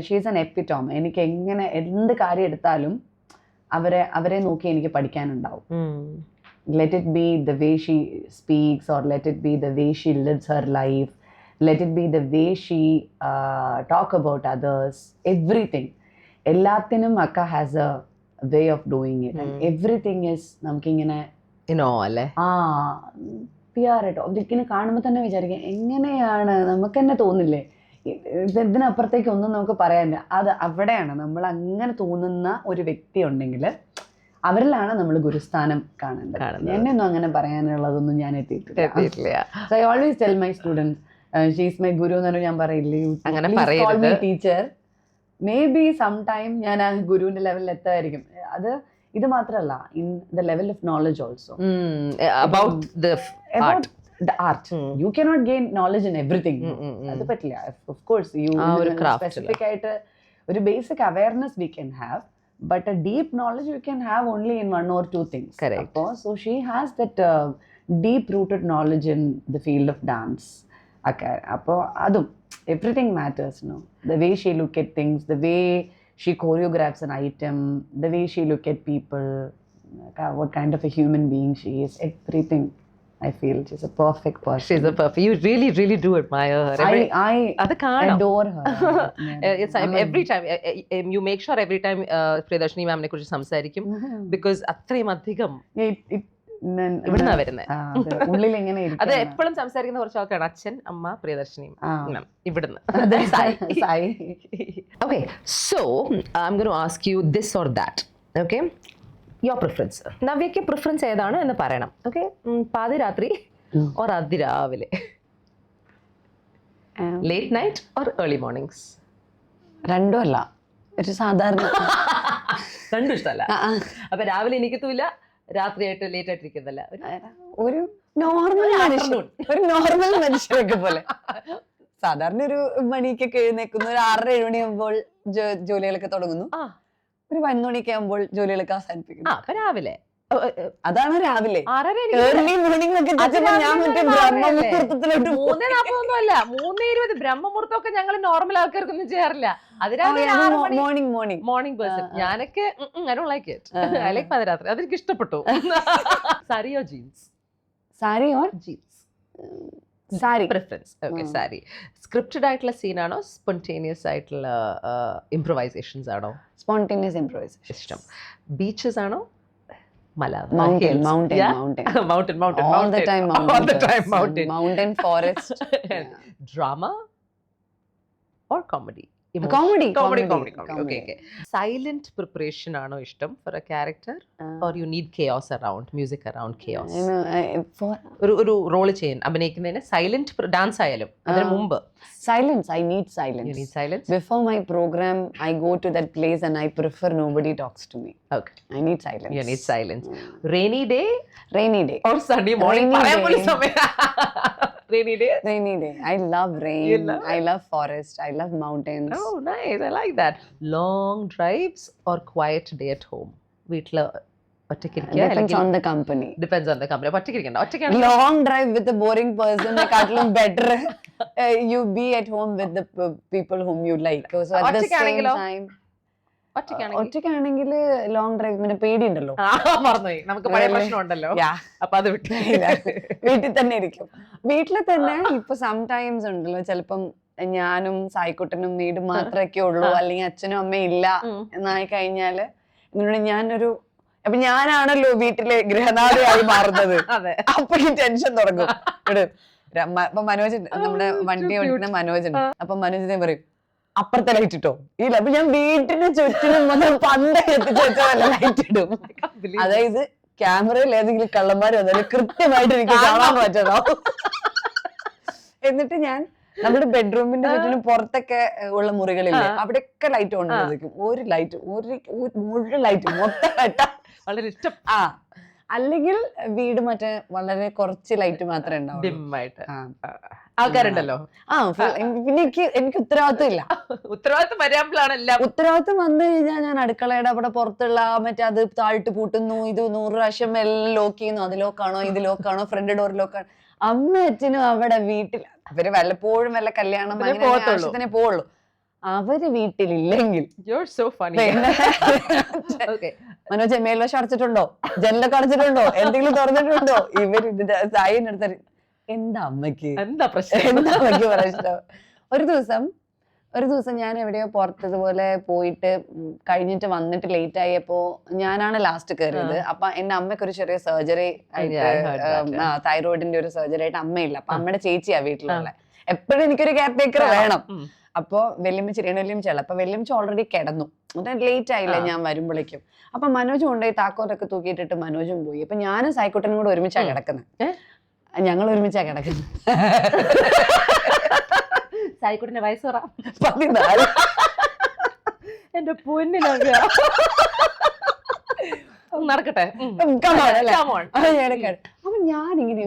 she's an epitome. എനിക്ക് എങ്ങനെ എന്ത് കാര്യം എടുത്താലും അവരെ നോക്കി എനിക്ക് പഠിക്കാനുണ്ടാവും. Let it be the way she speaks, or let it be the way she lives her life, let it be the way she talk about others, everything. Ellathinum akka has a way of doing it, and everything is namkingene അല്ലേ we are at all ഇതിനെ കാണുമ്പോൾ തന്നെ വിചാരിക്കും എങ്ങനെയാണ്, നമുക്ക് തന്നെ തോന്നില്ലേ ഇതിനപ്പുറത്തേക്ക് ഒന്നും നമുക്ക് പറയാനില്ല. അത് അവിടെയാണ് നമ്മൾ അങ്ങനെ തോന്നുന്ന ഒരു വ്യക്തി ഉണ്ടെങ്കിൽ അവരിലാണ് നമ്മൾ ഗുരുസ്ഥാനം കാണേണ്ടത്. എന്നെയൊന്നും അങ്ങനെ പറയാനുള്ളതൊന്നും ഞാൻ എത്തിയിട്ടില്ല. So I always tell my students she is my guru എന്ന് ഞാൻ പറയില്ലേ, അങ്ങനെ teacher. May be some time ഞാൻ ആ ഗുരുവിന്റെ ലെവലിൽ എത്തായിരിക്കും. ഇത് മാത്രമല്ല, in the level of knowledge also about the art. You cannot gain knowledge in everything. അത് പറ്റില്ല. Of course you specific ആയിട്ട് ഒരു basic awareness we can have, but a deep knowledge you can have only in one or two things. Correct. So she has that deep rooted knowledge in the field of dance. Appo adum everything matters, no? The way she look at things, the way she choreographs an item, the way she look at people, what kind of a human being she is, everything. I feel she's a perfect person. She's a perfect. You really, really do admire her. I adore her. It's every time you make sure every time Priyadarshini ma'am ne kurichu samsarikum, because അത്രയും അധികം ഇവിടുന്നാ വരുന്നത്. ഉള്ളിൽ എങ്ങനെ അത് എപ്പോഴും സംസാരിക്കുന്ന കുറച്ച് ആൾക്കാരാണ്, അച്ഛൻ, അമ്മ, പ്രിയദർശിനിയും ഇവിടുന്ന്. Okay, so I'm going to ask you this or that. Okay, your preference. നവ്യക്ക് പ്രിഫറൻസ് ഏതാണ് എന്ന് പറയണം. ഓക്കെ, പാതിരാത്രി ഓർ അതിരാവിലെ, late night or early mornings? രണ്ടും അല്ല, ഒരു സാധാരണ. രണ്ടും ഇഷ്ടമല്ല. അപ്പൊ രാവിലെ എനിക്കത്തുമില്ല, രാത്രിയായിട്ട് ലേറ്റ് ആയിട്ടിരിക്കുന്നല്ല, ഒരു നോർമൽ മനുഷ്യരൊക്കെ പോലെ. സാധാരണ ഒരു മണിക്കൊക്കെ എഴുന്നേക്കുന്നു, ഒരു 6-7 മണിയാകുമ്പോൾ ജോലികളൊക്കെ തുടങ്ങുന്നു, ഒരു 11 മണിയൊക്കെ ആകുമ്പോൾ ജോലികളൊക്കെ അവസാനിപ്പിക്കുന്നു. അപ്പൊ രാവിലെ അതാണ് രാവിലെ. ഏർലി മോർണിംഗ് ഒക്കെ 3:40 ബ്രഹ്മമുഹൂർത്തമൊക്കെ ഞങ്ങൾ നോർമൽ ആൾക്കാർക്കൊന്നും ചെയ്യാറില്ല. മോർണിംഗ് പേഴ്സൺ ഞാനൊക്കെ. I don't like it. I like പാതിരാത്രി. അതെനിക്ക് ഇഷ്ടപ്പെട്ടു. സാരിയോ jeans? Sari or jeans? Sari preference. Okay, sari. Scripted ആയിട്ടുള്ള സീനാണോ സ്പോണ്ടേനിയസ് ആയിട്ടുള്ള ഇംപ്രൊവൈസേഷൻസ് ആണോ? സ്പോണ്ടേനിയസ് ഇംപ്രൊവൈസേഷൻ ഇഷ്ടം. ബീച്ചസ് ആണോ? Mountain, all the time mountain, forest. Drama or comedy? Comedy. Okay. Silent preparation ആണോ ഇഷ്ടം for a character, or you need chaos around, music around chaos? ഒരു role ചെയ്യാൻ അഭിനയിക്കുന്നതിന് സൈലന്റ് ഡാൻസ് ആയാലും അതിന് മുമ്പ് silence. I need silence. You need silence? Before my program I go to that place and I prefer nobody talks to me. Okay, I need silence. You need silence. Rainy day or sunny morning? Rainy day. I love rain. I love forest. I love mountains. Oh, nice. I like that. Long drives or quiet day at home? വീട്ടില് Depends on the company. Long drive with a boring person better you be at home with the people whom you like. So at the same time ഒറ്റയ്ക്കാണെങ്കിൽ long drive പിന്നെ പേടിയുണ്ടല്ലോ, വീട്ടിൽ തന്നെ ഇരിക്കും. വീട്ടിൽ തന്നെ ഇപ്പൊ സംടൈംസ് ഉണ്ടല്ലോ, ചിലപ്പം ഞാനും സായിക്കുട്ടനും വീടും മാത്രമൊക്കെ ഉള്ളൂ, അല്ലെങ്കിൽ അച്ഛനും അമ്മയും ഇല്ല എന്നായി കഴിഞ്ഞാല് ഞാനൊരു അപ്പൊ ഞാനാണല്ലോ വീട്ടിലെ ഗൃഹനാഥയായി മാറുന്നത്. അപ്പൊ ഈ ടെൻഷൻ തുടങ്ങും. അപ്പൊ മനോജ്, നമ്മുടെ വണ്ടി ഓടിക്കുന്ന മനോജ് ഉണ്ട്. അപ്പൊ മനോജിനെ പറയും അപ്പുറത്തെ ലൈറ്റ് ഇട്ടോ. ഇല്ല, അപ്പൊ ഞാൻ വീട്ടിന് ചുറ്റിനും പണ്ട് എത്തിച്ചു വെച്ച ലൈറ്റ് ഇടും. അതായത് ക്യാമറയിൽ ഏതെങ്കിലും കള്ളന്മാർ വന്നാലും കൃത്യമായിട്ട് എനിക്ക് കാണാൻ പറ്റണോ. എന്നിട്ട് ഞാൻ നമ്മുടെ ബെഡ്റൂമിന്റെ ചുറ്റിനും പുറത്തൊക്കെ ഉള്ള മുറികളില്ലേ അവിടെയൊക്കെ ലൈറ്റ് ഓൺ ചെയ്തിരിക്കും. ഒരു ലൈറ്റ് മുഴുവൻ ലൈറ്റ് മൊത്തം വളരെ ഇഷ്ടം. അല്ലെങ്കിൽ വീട് മറ്റേ വളരെ കുറച്ച് ലൈറ്റ് മാത്രമേ ഉണ്ടാവും. ആൾക്കാരുണ്ടല്ലോ. പിന്നെ എനിക്ക് ഉത്തരവാദിത്വം ഇല്ല. ഉത്തരവാദിത്വം വരാമ്പോഴാണ് ഉത്തരവാദിത്വം വന്നു കഴിഞ്ഞാൽ ഞാൻ അടുക്കളയുടെ അവിടെ പുറത്തുള്ള മറ്റേ അത് താഴ്ത്തി പൂട്ടുന്നു, ഇത് 100 പ്രാവശ്യം എല്ലാം ലോക്ക് ചെയ്യുന്നു. അത് ലോക്കാണോ ഇത് ലോക്കാണോ, ഫ്രണ്ട് ഡോർ ലോക്കാണോ. അമ്മ അച്ഛനും അവിടെ വീട്ടിൽ അവര് വല്ലപ്പോഴും വല്ല കല്യാണം ആവശ്യത്തിനെ പോവുള്ളൂ. അവര് വീട്ടിലില്ലെങ്കിൽ മനോജ് മേൽവശം അടച്ചിട്ടുണ്ടോ, ജനലൊക്കെ അടച്ചിട്ടുണ്ടോ, എന്തെങ്കിലും തുറന്നിട്ടുണ്ടോ, ഇവര് ഇതിന്റെ സായിന്റെ അടുത്ത് എന്താ അമ്മയ്ക്ക് പ്രശ്നം. ഒരു ദിവസം ഞാൻ എവിടെയോ പുറത്തതുപോലെ പോയിട്ട് കഴിഞ്ഞിട്ട് വന്നിട്ട് ലേറ്റ് ആയപ്പോ ഞാനാണ് ലാസ്റ്റ് കയറിയത്. അപ്പൊ എന്റെ അമ്മയ്ക്ക് ഒരു ചെറിയ സർജറി തൈറോയിഡിന്റെ ഒരു സർജറി ആയിട്ട് അമ്മയില്ല. അപ്പൊ അമ്മയുടെ ചേച്ചിയാ വീട്ടിലുള്ള. എപ്പോഴും എനിക്കൊരു കെയർ ടേക്കർ വേണം. അപ്പൊ വെല്ലുമിച്ച് വെല്ലുമിച്ചുള്ള അപ്പൊ വെല്ലുമിച്ച് ഓൾറെഡി കിടന്നു. ലേറ്റ് ആയില്ല ഞാൻ വരുമ്പോഴേക്കും. അപ്പൊ മനോജ് കൊണ്ടുപോയി താക്കോലൊക്കെ തൂക്കിയിട്ടിട്ട് മനോജും പോയി. അപ്പൊ ഞാനും സായിക്കുട്ടനും കൂടെ ഒരുമിച്ചാ കിടക്കുന്നത്. ഞങ്ങൾ ഒരുമിച്ചാ കിടക്കുന്നത്. സായിക്കുട്ടന്റെ വയസ്സ് 14. എന്റെ പൊന്നിന് നടക്കട്ടെ. അപ്പൊ ഞാനിങ്ങനെ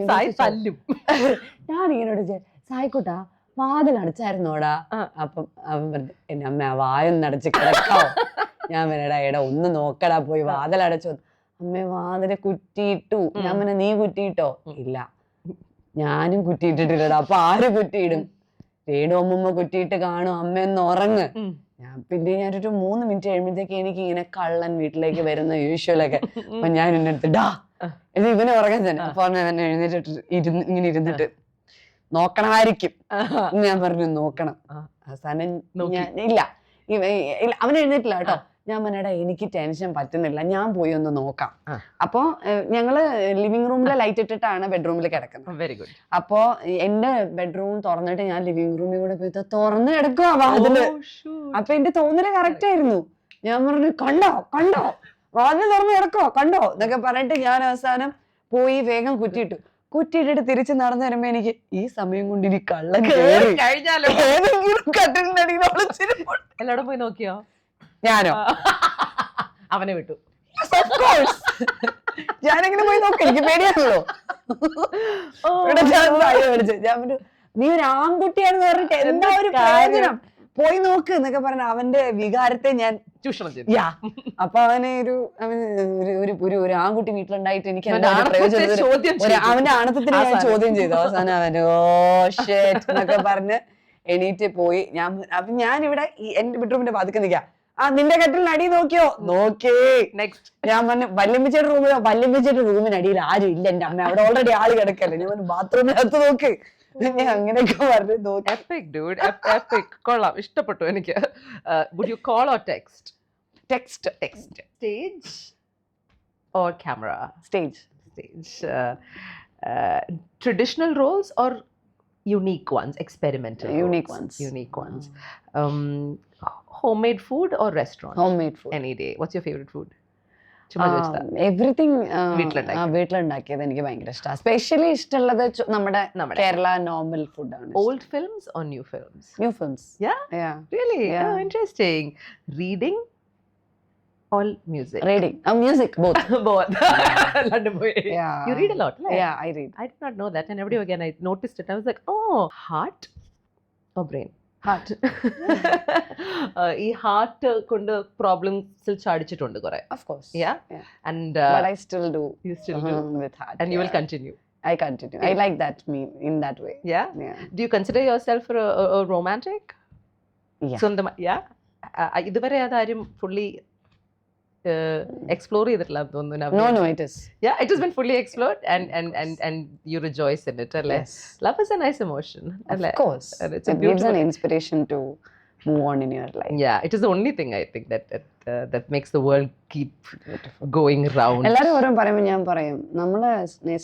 സായിക്കുട്ടാ വാതിൽ അടച്ചായിരുന്നോടാ. അപ്പം അവൻ പറഞ്ഞു എന്റെ അമ്മ വായൊന്നും അടച്ച് കിടക്കാവോ. ഞാൻ വരടാ എടാ ഒന്ന് നോക്കടാ പോയി വാതിൽ അടച്ചു. അമ്മ വാതിലെ കുറ്റിയിട്ടു. ഞാൻ പിന്നെ നീ കുറ്റിയിട്ടോ? ഇല്ല ഞാനും കുറ്റിയിട്ടിട്ടില്ലടാ. അപ്പൊ ആര് കുറ്റിയിടും? രേണു അമ്മൂമ്മ കുറ്റിയിട്ട് കാണും. അമ്മയൊന്ന് ഉറങ്ങ്. പിന്നെ ഞാനൊരു 3 മിനിറ്റ് കഴിയുമ്പോഴത്തേക്ക് എനിക്ക് ഇങ്ങനെ കള്ളൻ വീട്ടിലേക്ക് വരുന്ന യൂഷ്വലൊക്കെ. അപ്പൊ ഞാൻ എന്റെ അടുത്ത് ഡാ ഇത് ഇവനെ ഉറങ്ങാൻ തന്നെ. അപ്പൊ അവനെ എഴുന്നേറ്റിട്ട് ഇങ്ങനെ ഇരുന്നിട്ട് നോക്കണമായിരിക്കും. ഞാൻ പറഞ്ഞു നോക്കണം. അവസാനം ഇല്ല അവൻ എഴുന്നേറ്റില്ല കേട്ടോ. ഞാൻ പറഞ്ഞടാ എനിക്ക് ടെൻഷൻ പറ്റുന്നില്ല, ഞാൻ പോയി ഒന്ന് നോക്കാം. അപ്പൊ ഞങ്ങള് ലിവിംഗ് റൂമിലെ ലൈറ്റ് ഇട്ടിട്ടാണ് ബെഡ്റൂമിൽ കിടക്കുന്നത്. Very good. അപ്പൊ എന്റെ ബെഡ്റൂം തുറന്നിട്ട് ഞാൻ ലിവിംഗ് റൂമിൽ കൂടെ പോയി തുറന്ന് കിടക്കുക വാതില്. അപ്പൊ എന്റെ തോന്നല് കറക്റ്റ് ആയിരുന്നു. ഞാൻ പറഞ്ഞു കണ്ടോ കണ്ടോ വാതില് തുറന്ന് കിടക്കോ കണ്ടോ എന്നൊക്കെ പറഞ്ഞിട്ട് ഞാൻ അവസാനം പോയി വേഗം കുറ്റിയിട്ടു. കുറ്റിയിട്ടിട്ട് തിരിച്ച് നടന്നു വരുമ്പോ എനിക്ക് ഈ സമയം കൊണ്ട് ഇനി കള്ളൻ കഴിഞ്ഞാലോ കട്ടിലിന്റെ അടിയിൽ എല്ലായിടും പോയി നോക്കിയോ? ഞാനോ? അവനെ വിട്ടു. ഞാനെങ്ങനെ പോയി നോക്കാം, എനിക്ക് പേടിയാണല്ലോ. ഞാൻ പറഞ്ഞു നീ ഒരു ആൺകുട്ടിയാണെന്ന് പറഞ്ഞിട്ട് എന്താ ഒരു പ്രയോജനം, പോയി നോക്ക് എന്നൊക്കെ പറഞ്ഞ അവന്റെ വികാരത്തെ ഞാൻ ചൂഷണം ചെയ്തു. അപ്പൊ അവനെ ഒരു ആൺകുട്ടി വീട്ടിലുണ്ടായിട്ട് എനിക്ക് അവന്റെ ആണത്തത്തിന് ഞാൻ ചോദ്യം ചെയ്തു. അവസാനം അവന് ഓ ഷേറ്റ് എന്നൊക്കെ പറഞ്ഞ് എണീറ്റ് പോയി. ഞാനിവിടെ എന്റെ ബെഡ്റൂമിന്റെ വാതിക്ക് നിൽക്കാം. നിന്റെ കട്ടിലിന് അടി നോക്കിയോ? നോക്കേ. നെക്സ്റ്റ് ഞാൻ പറഞ്ഞു വല്യമ്മച്ചിയുടെ റൂമിനടിയിൽ ആരും ഇല്ല എന്റെ അമ്മ, അവിടെ ഓൾറെഡി ആള് കിടക്കല്ലേ. ഞാൻ പറഞ്ഞു ബാത്റൂമിനകത്ത് നോക്ക്. ഞാൻ അങ്ങനെയൊക്കെ പറഞ്ഞു നോക്കി. കൊള്ളാം, ഇഷ്ടപ്പെട്ടു എനിക്ക്. Would you call or text? Text. Stage or camera? Stage. Traditional roles or unique ones, experimental roles? Unique ones. Homemade food or restaurant? Homemade food. Any day. What's your favorite food? Everything വീട്ടിലുണ്ടാക്കിയത് എനിക്ക് ഭയങ്കര ഇഷ്ടമാണ്. Specially ഇഷ്ടമുള്ളത് നമ്മുടെ Kerala normal ഫുഡാണ്. Old films or new films? New films. Yeah. Really? Yeah. Oh, interesting. Reading or music? Reading. Music, both. Both. London boy. Yeah. You read a lot, right? Yeah, I read. I did not know that, and every again I noticed it. I was like, oh, heart or brain? Heart. ഈ heart കൊണ്ട് പ്രോബ്ലംസിൽ ചാടിച്ചിട്ടുണ്ട് കുറെ. Of course. Yeah. And but I still do. You still do with heart. And you will continue. I continue. I like that in that way. Yeah. Do you consider yourself a romantic? Yeah. Yeah. ഇതുവരെ അതാരും fully explore ചെയ്തിട്ടില്ല തോന്നുന്നു. No, it is. Yeah, it has been fully explored and you rejoice in it. Yes. Love is a nice emotion. Of course. And it's it gives an inspiration to move on in your life. Yeah, it is the only thing I think that makes the world keep going round. എല്ലാരും ഓരോ പറയുമ്പോൾ ഞാൻ പറയും നമ്മള്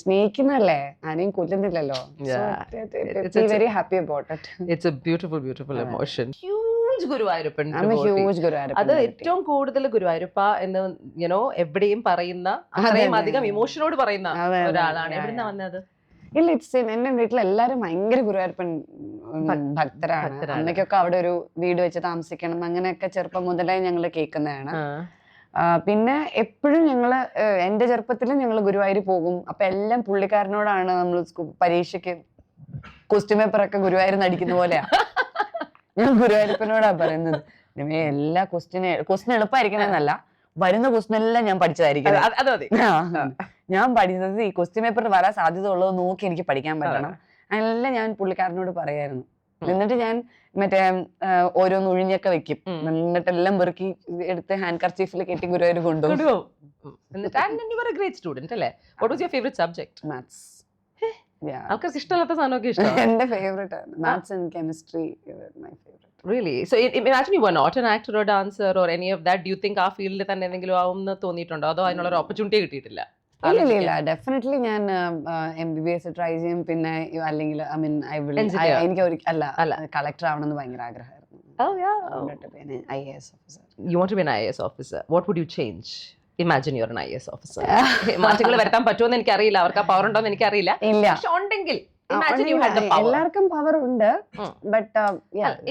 സ്നേഹിക്കുന്നല്ലേ, ആരെയും കൊല്ലുന്നില്ലല്ലോ. Yeah. So, be very happy about it. It's a beautiful emotion. Huge huge Guruvayurappan I'm a devotee. huge Guruvayurappan അത് devotee. ഏറ്റവും കൂടുതൽ ഗുരുവായൂരപ്പ എന്ന് യുനോ എവിടെയും പറയുന്ന അത്രയും അധികം ഇമോഷനോട് പറയുന്ന അതെ, അതെ. ഒരാളാണ്. Yeah, എവിടുന്നാ yeah. വന്നത്? ഇല്ല, ഇറ്റ്സ് എന്റെ വീട്ടിലെല്ലാരും ഭയങ്കര ഗുരുവായൂരപ്പൻ ഭക്തരാണ്. അമ്മയ്ക്കൊക്കെ അവിടെ ഒരു വീട് വെച്ച് താമസിക്കണം അങ്ങനെയൊക്കെ ചെറുപ്പം മുതലേ ഞങ്ങൾ കേൾക്കുന്നതാണ്. പിന്നെ എപ്പോഴും ഞങ്ങള് എന്റെ ചെറുപ്പത്തിൽ ഞങ്ങൾ ഗുരുവായൂർ പോകും. അപ്പൊ എല്ലാം പുള്ളിക്കാരനോടാണ് നമ്മൾ പരീക്ഷയ്ക്ക് ക്വസ്റ്റ്യൻ പേപ്പർ ഒക്കെ ഗുരുവായൂർ അടിക്കുന്ന പോലെയാ. ഞാൻ ഗുരുവായൂരപ്പനോടാ പറയുന്നത്, എല്ലാ ക്വസ്റ്റ്യൻ എളുപ്പമായിരിക്കണമെന്നല്ല, വരുന്ന ക്വസ്റ്റ്യൻ എല്ലാം ഞാൻ പഠിച്ചതായിരിക്കും. ഞാൻ പഠിച്ചത് ഈ ക്വസ്റ്റ്യൻ പേപ്പറിൽ വരാൻ സാധ്യത ഉള്ളത് നോക്കി എനിക്ക് പഠിക്കാൻ പറ്റണം. അതെല്ലാം ഞാൻ പുള്ളിക്കാരനോട് പറയായിരുന്നു. എന്നിട്ട് ഞാൻ മറ്റേ ഓരോന്ന് ഒഴിഞ്ഞൊക്കെ വെക്കും. എന്നിട്ടെല്ലാം പെറുക്കി എടുത്ത് ഹാൻഡ് കർച്ചീഫിൽ കെട്ടി ഗുരുവായൂർ കൊണ്ടുപോകും. ആൾക്കാർക്ക് ഇഷ്ടമല്ലാത്ത സാധനമൊക്കെ ഇഷ്ടം. എന്റെ ഫേവറേറ്റ് ആണ് maths and chemistry. My favourite. Really? So imagine you were not an actor or dancer or any of that. Do you think ആ ഫീൽഡിൽ തന്നെ എന്തെങ്കിലും ആവുമെന്ന് തോന്നിയിട്ടുണ്ടോ? അതോ അതിനുള്ള ഒരു ഓപ്പർച്യൂണിറ്റി കിട്ടിയിട്ടില്ല? ഇല്ല, ഡെഫിനറ്റ്ലി ഞാൻ MBBS ട്രൈ ചെയ്യും. പിന്നെ അല്ലെങ്കിൽ എനിക്ക് അല്ല കളക്ടർ ആവണമെന്ന് ഭയങ്കര ആഗ്രഹമായിരുന്നു. IAS officer. You want to be an IAS officer. What would you change? Imagine you're an IAS officer. മാറ്റങ്ങൾ വരുത്താൻ പറ്റുമെന്ന് എനിക്കറിയില്ല, അവർക്ക് ആ പവർ ഉണ്ടോ എന്ന് എനിക്കറിയില്ല. പക്ഷെ ഉണ്ടെങ്കിൽ imagine you had the power. എല്ലാവർക്കും പവർ ഉണ്ട്. ബട്ട്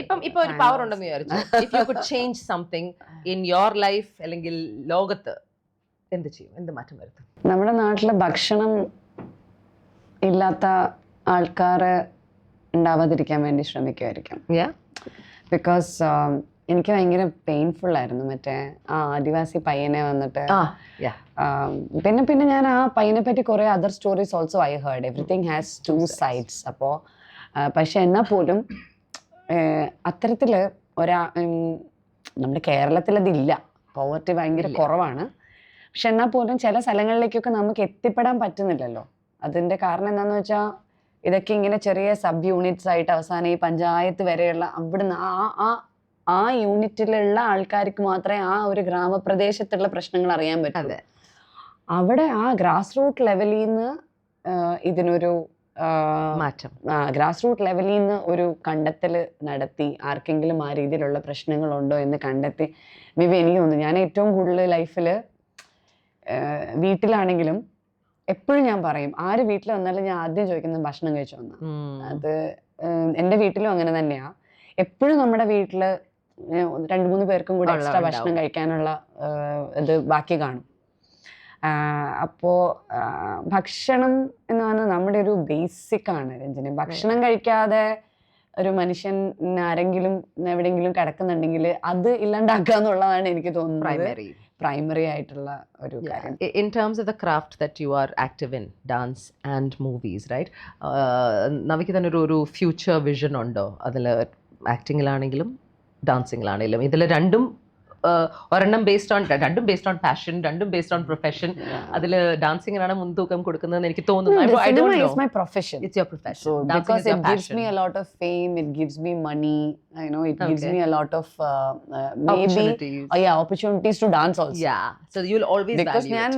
ഇപ്പൊ ഒരു പവർ ഉണ്ടെന്ന് വിചാരിച്ചു. If you could change something in your life അല്ലെങ്കിൽ ലോകത്ത് എന്ത് ചെയ്യും? എന്ത് മാറ്റം വരുത്തും? നമ്മുടെ നാട്ടിലെ ഭക്ഷണം ഇല്ലാത്ത ആൾക്കാരെ ഉണ്ടാവാതിരിക്കാൻ വേണ്ടി ശ്രമിക്കുമായിരിക്കും. ബിക്കോസ് എനിക്ക് ഭയങ്കര പെയിൻഫുൾ ആയിരുന്നു മറ്റേ ആ ആദിവാസി പയ്യനെ വന്നിട്ട്. പിന്നെ ഞാൻ ആ പയ്യനെ പറ്റി കുറെ other stories also I heard. Everything has two sides. അപ്പോൾ പക്ഷെ എന്നാൽ പോലും അത്തരത്തില് നമ്മുടെ കേരളത്തിൽ അതില്ല. പോവർട്ടി ഭയങ്കര കുറവാണ്. പക്ഷെ എന്നാൽ പോലും ചില സ്ഥലങ്ങളിലേക്കൊക്കെ നമുക്ക് എത്തിപ്പെടാൻ പറ്റുന്നില്ലല്ലോ. അതിന്റെ കാരണം എന്താന്ന് വെച്ചാൽ ഇതൊക്കെ ഇങ്ങനെ ചെറിയ സബ് യൂണിറ്റ്സ് ആയിട്ട് അവസാനം ഈ പഞ്ചായത്ത് വരെയുള്ള അവിടുന്ന് ആ യൂണിറ്റിലുള്ള ആൾക്കാർക്ക് മാത്രമേ ആ ഒരു ഗ്രാമപ്രദേശത്തുള്ള പ്രശ്നങ്ങൾ അറിയാൻ പറ്റൂ. അവിടെ ആ ഗ്രാസ് റൂട്ട് ലെവലിൽ നിന്ന് ഇതിനൊരു മാറ്റം, ഗ്രാസ് റൂട്ട് ലെവലിൽ നിന്ന് ഒരു കണ്ടെത്തൽ നടത്തി ആർക്കെങ്കിലും ആ രീതിയിലുള്ള പ്രശ്നങ്ങളുണ്ടോ എന്ന് കണ്ടെത്തി മേ ബി എനിക്ക് തോന്നുന്നു. ഞാൻ ഏറ്റവും കൂടുതൽ ലൈഫിൽ വീട്ടിലാണെങ്കിലും എപ്പോഴും ഞാൻ പറയും, ആര് വീട്ടിൽ വന്നാലും ഞാൻ ആദ്യം ചോദിക്കുന്നത് ഭക്ഷണം കഴിച്ചു വന്ന. അത് എൻ്റെ വീട്ടിലും അങ്ങനെ തന്നെയാ. എപ്പോഴും നമ്മുടെ വീട്ടില് 2-3 പേർക്കും കൂടെ എക്സ്ട്രാ ഭക്ഷണം കഴിക്കാനുള്ള ഇത് ബാക്കി കാണും. അപ്പോ ഭക്ഷണം എന്ന് പറഞ്ഞാൽ നമ്മുടെ ഒരു ബേസിക് ആണ് രഞ്ജനി. ഭക്ഷണം കഴിക്കാതെ ഒരു മനുഷ്യൻ ആരെങ്കിലും എവിടെയെങ്കിലും കിടക്കുന്നുണ്ടെങ്കിൽ അത് ഇല്ലാണ്ടാക്കുക എന്നുള്ളതാണ് എനിക്ക് തോന്നുന്നത് പ്രൈമറി ആയിട്ടുള്ള ഒരു കാര്യം. In terms of the craft that you are active in, dance and movies, right? നവിക്ക് തന്നെ ഒരു ഫ്യൂച്ചർ വിഷൻ ഉണ്ടോ? അതിൽ ആക്ടിങ്ങിലാണെങ്കിലും ഡാൻസിങ്ങിലാണെങ്കിലും ഇതിൽ രണ്ടും ഒരെണ്ണം രണ്ടും ബേസ്ഡ് ഓൺ പാഷൻ, രണ്ടും ബേസ്ഡ് ഓൺ പ്രൊഫഷൻ. അതിൽ ഡാൻസിങ്ങിനാണ് മുൻതൂക്കം കൊടുക്കുന്നതെന്ന് എനിക്ക് തോന്നുന്നു. Cinema is my profession. It's your profession. So because it gives me a lot of fame, it gives me money, you know, it gives me a lot of opportunities to dance also. Yeah, so you'll always because ഞാൻ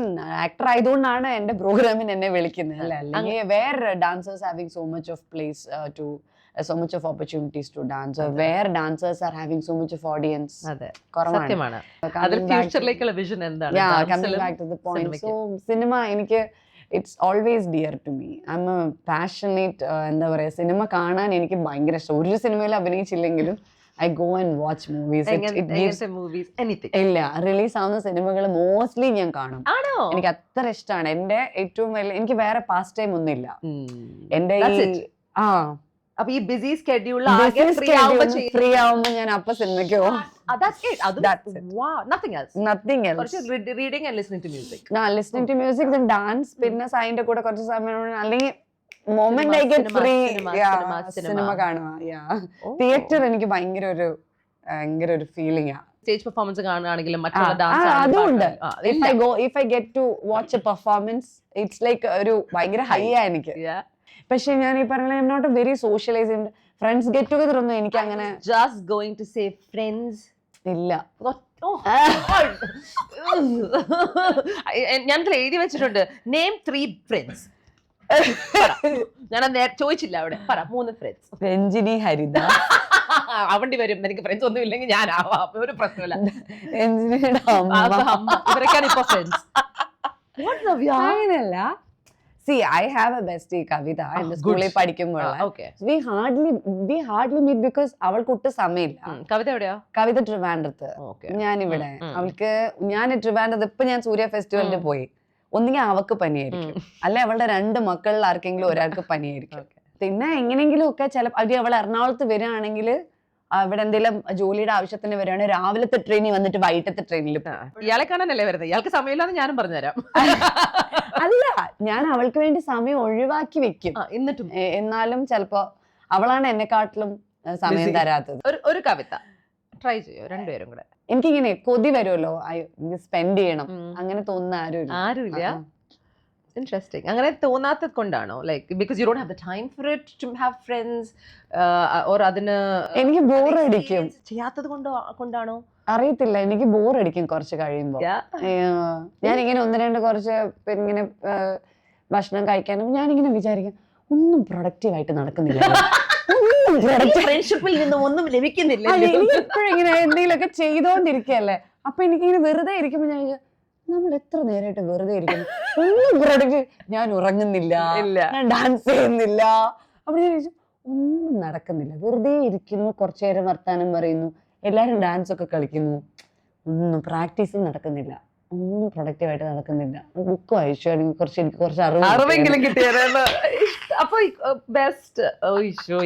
actor ആയതുകൊണ്ടാണ് എന്റെ പ്രോഗ്രാമിന് എന്നെ വിളിക്കുന്നത്. അല്ലെങ്കിൽ വേറെ dancers having so much of place to so much of opportunities to dance, or where dancers are having so much of audience. സത്യമാണ്. അതിൽ ഫ്യൂച്ചറിലേക്കുള്ള വിഷൻ എന്താണ്? Coming back to the point, so cinema എനിക്ക് it's always dear to me. I'm a passionate എന്താ പറയാ, cinema കാണാൻ എനിക്ക് ഭയങ്കര ഇഷ്ടം. ഒരു സിനിമയിൽ അഭിനയിച്ചില്ലെങ്കിലും I go and watch movies. It gives movies anything. ഇല്ല, റിലീസ് ആവുന്ന സിനിമകൾ മോസ്റ്റ്ലി ഞാൻ കാണും. എനിക്ക് അത്ര ഇഷ്ടമാണ്. എന്റെ ഏറ്റവും വലിയ എനിക്ക് വേറെ പാസ് ടൈം ഒന്നുമില്ല. എന്റെ അപ്പൊ ഈ ബിസി സ്കെഡ്യൂൾ ഫ്രീ ആവുമ്പോ ഞാൻ അപ്പൊ സിനിമയ്ക്ക് പോകും. reading and listening to music. Listening to music, then dance. പിന്നെ അതിന്റെ കൂടെ കുറച്ച് സമയം അല്ലെങ്കിൽ moment I get free cinema കാണുക. തിയേറ്റർ എനിക്ക് ഭയങ്കര ഒരു ഫീലിംഗ് ആ. സ്റ്റേജ് പെർഫോമൻസ് കാണുകയാണെങ്കിലും മറ്റുള്ള ഡാൻസ് അതുണ്ട്. if I get to watch a performance, it's like ഒരു ഭയങ്കര ഹൈ ആ എനിക്ക്. പക്ഷെ ഞാൻ ഈ പറഞ്ഞ I'm not a very socialized. Friends get together ഒന്നും എനിക്ക് അങ്ങനെ just going to say friends ഇല്ല. ഞാൻ എഴുതി വെച്ചിട്ടുണ്ട്, നെയിം 3 friends. ഞാൻ ചോദിച്ചില്ല അവിടെ. പറ 3 friends. രഞ്ജിനി, ഹരിത, അവണ്ടി വരും, എനിക്ക് ഫ്രണ്ട്സ് ഒന്നും ഇല്ലെങ്കിൽ ഞാനാവാം, ഒരു പ്രശ്നമില്ല. എന്തിനാ അമ്മ? ഇവരൊക്കെയാണ് ഇപ്പൊ ഫ്രണ്ട്സ്. അങ്ങനെയല്ല. See, I have a bestie, Kavita, എന്റെ സ്കൂളിൽ പഠിക്കുമ്പോൾ we hardly meet because അവൾക്ക് ഒട്ടും സമയമില്ല. കവിത എവിടെയാ? കവിത ട്രിവാൻഡ്രത്ത്, ഞാനിവിടെ. അവൾക്ക് ഞാൻ ട്രിവാൻഡ്രത്ത് ഇപ്പൊ ഞാൻ സൂര്യ ഫെസ്റ്റിവലിന് പോയി, ഒന്നുകിൽ അവക്ക് പനിയായിരിക്കും, അല്ലെ അവളുടെ 2 മക്കളിൽ ആർക്കെങ്കിലും ഒരാൾക്ക് പനിയായിരിക്കും. പിന്നെ എങ്ങനെയെങ്കിലും ഒക്കെ അവൾ എറണാകുളത്ത് വരികയാണെങ്കിൽ അവിടെ എന്തെങ്കിലും ജോലിയുടെ ആവശ്യത്തിന് വരികയാണെങ്കിൽ രാവിലത്തെ ട്രെയിനിൽ വന്നിട്ട് വൈകിട്ടത്തെ ട്രെയിനിൽ. ഇയാളെ കാണാനല്ലേ വരുന്നത്, ഇയാൾക്ക് സമയമില്ലാന്ന് ഞാനും പറഞ്ഞുതരാം. അല്ല, ഞാൻ അവൾക്ക് വേണ്ടി സമയം ഒഴിവാക്കി വെക്കും, എന്നിട്ടും എന്നാലും ചിലപ്പോ അവളാണ് എന്നെക്കാട്ടിലും സമയം തരാത്തത്. ഒരു കവിത ട്രൈ ചെയ്യോ രണ്ടുപേരും കൂടെ? എനിക്കിങ്ങനെ കൊതി വരുമല്ലോ, സ്പെൻഡ് ചെയ്യണം, അങ്ങനെ തോന്നുന്ന ആരുമില്ല. Interesting. അങ്ങനെ തോന്നാത്തത് കൊണ്ടാണോ? Like because you don't have the time for it to have friends, or അതിന് എനിക്ക് ബോറടിക്കും ചെയ്യാത്തത് കൊണ്ടാണോ? അറിയത്തില്ല, എനിക്ക് ബോറടിക്കും കുറച്ച് കഴിയുമ്പോ. ഞാനിങ്ങനെ 1-2 കുറച്ച് ഇങ്ങനെ ഭക്ഷണം കഴിക്കാനും ഞാനിങ്ങനെ വിചാരിക്കും, ഒന്നും പ്രൊഡക്റ്റീവ് ആയിട്ട് നടക്കുന്നില്ല, ഫ്രണ്ട്ഷിപ്പിൽ നിന്നും ഒന്നും ലഭിക്കുന്നില്ല. എപ്പോഴും ഇങ്ങനെ എന്തെങ്കിലുമൊക്കെ ചെയ്തോണ്ടിരിക്കല്ലേ, അപ്പൊ എനിക്കിങ്ങനെ വെറുതെ ഇരിക്കുമ്പോ ഞാൻ നമ്മൾ എത്ര നേരമായിട്ട് വെറുതെ ഇരിക്കുന്നു, ഒന്നും പ്രൊഡക്റ്റ്, ഞാൻ ഉറങ്ങുന്നില്ല, ഞാൻ ഡാൻസ് ചെയ്യുന്നില്ല, അവിടെ ഞാൻ ഒന്നും നടക്കുന്നില്ല, വെറുതെ ഇരിക്കുന്നു, കുറച്ചു നേരം വർത്താനം പറയുന്നു, എല്ലാരും ഡാൻസ് ഒക്കെ കളിക്കുന്നു, ഒന്നും പ്രാക്ടീസും നടക്കുന്നില്ല, ഒന്നും പ്രൊഡക്റ്റീവായിട്ട് നടക്കുന്നില്ല. ബുക്ക് വായിച്ചു എനിക്ക് കുറച്ച് അറിവെങ്കിലും കിട്ടിയായിരുന്നു. അപ്പൊ ബെസ്റ്റ്.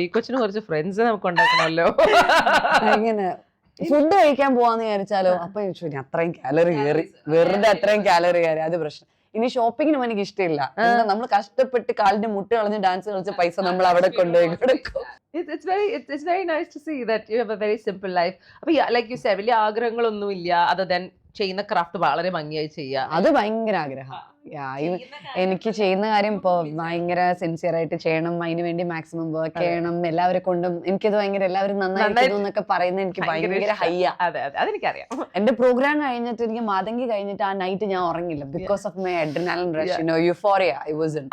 ഈ കൊച്ചിന് കുറച്ച് ഫ്രണ്ട്സ് നമുക്ക് ഉണ്ടാക്കണമല്ലോ. അങ്ങനെ ഫുഡ് കഴിക്കാൻ പോവാന്ന് വിചാരിച്ചാലോ, അപ്പൊ ചോദിച്ചു അത്രയും കാലറി കയറി, വെറുതെ അത്രയും കാലറി കയറി, അത് പ്രശ്നം. ഇനി ഷോപ്പിങ്ങിനും എനിക്ക് ഇഷ്ടമില്ല, നമ്മൾ കഷ്ടപ്പെട്ട് കാലിന്റെ മുട്ട് കളഞ്ഞ് ഡാൻസ് കളിച്ച പൈസ നമ്മൾ അവിടെ കൊണ്ടുപോയി കൊടുക്കും. It's very nice to see that you have a very simple life. അപ്പൊ like you said, വലിയ ആഗ്രഹങ്ങളൊന്നും ഇല്ല, other than ചെയ്യുന്ന ക്രാഫ്റ്റ് വളരെ ഭംഗിയായി ചെയ്യുക, അത് ഭയങ്കര ആഗ്രഹം. എനിക്ക് ചെയ്യുന്ന കാര്യം ഇപ്പൊ ഭയങ്കര സിൻസിയർ ആയിട്ട് ചെയ്യണം, അതിന് വേണ്ടി മാക്സിമം വർക്ക് ചെയ്യണം, എല്ലാവരെ കൊണ്ടും എനിക്കത് ഭയങ്കര എല്ലാവരും നന്നായിരിക്കുന്നു എന്നൊക്കെ പറയുന്നത് എനിക്ക് ഭയങ്കര ഹൈയാ. അതെനിക്കറിയാം. എന്റെ പ്രോഗ്രാം കഴിഞ്ഞിട്ട് എനിക്ക് മാതങ്കി കഴിഞ്ഞിട്ട് ആ നൈറ്റ് ഞാൻ ഉറങ്ങില്ല, because of my adrenaline rush, euphoria.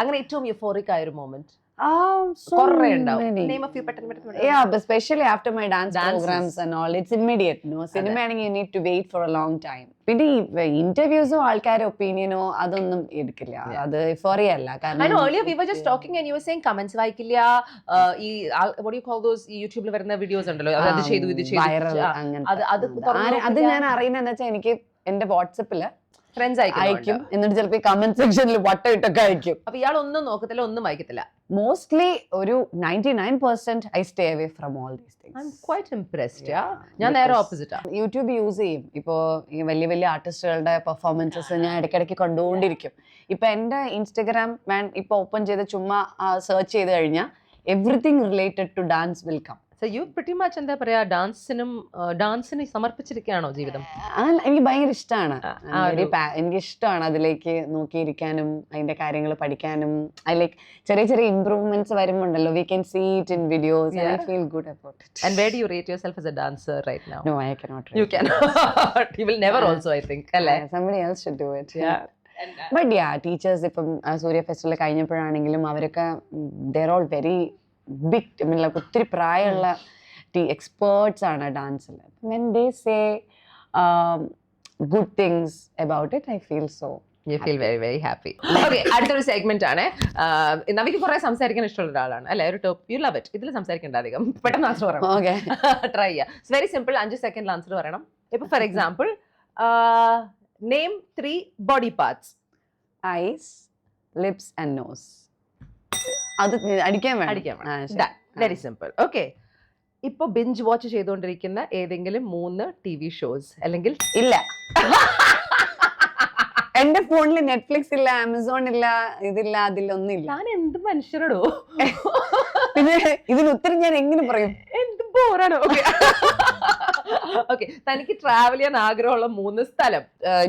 അങ്ങനെ ഏറ്റവും യൂഫോറിക് ആയ ഒരു moment especially after my dance programs and all, it's immediate. Cinema ആണെങ്കിൽ you need to wait for a long time. പിന്നെ ഇന്റർവ്യൂസോ ആൾക്കാരുടെ ഒപ്പീനിയനോ അതൊന്നും എടുക്കില്ല, അത് എഫോറിയ അല്ല. കാരണം earlier we were just talking and you were saying comments വായിക്കില്ല, ഈ what do you call those യൂട്യൂബിൽ വരുന്ന വീഡിയോസ് ഉണ്ടല്ലോ, അത് ചെയ്തു ഇത് ചെയ്തു, അത് ഞാൻ അറിയുന്നത് എന്താ വെച്ചാൽ എനിക്ക് എന്റെ വാട്സപ്പില് ഫ്രണ്ട്സ് അയക്കും, എന്നിട്ട് ചിലപ്പോ കമന്റ് സെക്ഷനിൽ വട്ടമിട്ടൊക്കെ അയക്കും. അപ്പൊ ഇയാൾ ഒന്നും നോക്കത്തില്ല, ഒന്നും വായിക്കത്തില്ല. മോസ്റ്റ്ലി ഒരു 99% I stay away from all these things. I'm quite impressed. ഞാൻ നേരെ ഓപ്പോസിറ്റ് ആണ്. യൂട്യൂബ് യൂസ് ചെയ്യും. ഇപ്പോ ഈ വലിയ വലിയ ആർട്ടിസ്റ്റുകളുടെ പെർഫോമൻസസ് ഞാൻ ഇടയ്ക്കിടയ്ക്ക് കണ്ടുകൊണ്ടിരിക്കും. ഇപ്പൊ എന്റെ ഇൻസ്റ്റഗ്രാം ഞാൻ ഇപ്പൊ ഓപ്പൺ ചെയ്ത് ചുമ്മാ സെർച്ച് ചെയ്ത് കഴിഞ്ഞാൽ everything related to dance will come. So you pretty much എന്താ പറയാ, ഡാൻസിന് സമർപ്പിച്ചിരിക്കുകയാണോ ജീവിതം? എനിക്ക് ഭയങ്കര ഇഷ്ടമാണ്, എനിക്ക് ഇഷ്ടമാണ് അതിലേക്ക് നോക്കിയിരിക്കാനും അതിന്റെ കാര്യങ്ങൾ പഠിക്കാനും. ഐ ലൈക്ക് ചെറിയ ചെറിയ improvements വരുമ്പോണ്ടല്ലോ, we can see it in videos and I feel good about it. And where do you rate yourself as a dancer right now? No, I cannot rate. You cannot. You will never also, I think. Somebody else should do it. But yeah, teachers ഇപ്പം സൂര്യ festival കഴിഞ്ഞപ്പോഴാണെങ്കിലും അവരൊക്കെ they're all very big, I mean, like ഒത്തിരി പ്രായമുള്ള experts ആണ് ഡാൻസിൽ. when they say good things about it, I feel so. You feel very very happy. Okay, അടുത്തൊരു segment ആണ്. നമുക്ക് കുറെ സംസാരിക്കാൻ ഇഷ്ടമുള്ള ഒരാളാണ് അല്ലെ, ഒരു ടോപ്പ് യു ലവ് ഇറ്റ്. ഇതിൽ സംസാരിക്കേണ്ട അധികം, പെട്ടെന്ന് ആൻസർ പറയണം. ഓക്കെ, ട്രൈ ചെയ്യാം. ഇറ്റ്സ് വെരി സിമ്പിൾ, 5 സെക്കൻഡിൽ ആൻസർ പറയണം. ഇപ്പൊ for example, name 3 body parts. Eyes, lips and nose. അത് അടിക്കാൻ വേണം. Very simple. ഓക്കെ, ഇപ്പൊ ബിഞ്ച് വാച്ച് ചെയ്തുകൊണ്ടിരിക്കുന്ന ഏതെങ്കിലും 3 TV ഷോസ് അല്ലെങ്കിൽ? ഇല്ല, എന്റെ ഫോണിൽ നെറ്റ്ഫ്ലിക്സ് ഇല്ല, ആമസോൺ ഇല്ല, ഇതില്ല, അതിലൊന്നും ഇല്ല. ഞാൻ എന്ത് മനുഷ്യരടോ. പിന്നെ ഇതിന് ഉത്തരം ഞാൻ എങ്ങനെ പറയും? എന്ത് ബോറാണോ. ഓക്കെ, തനിക്ക് ട്രാവൽ ചെയ്യാൻ ആഗ്രഹമുള്ള 3 സ്ഥലം?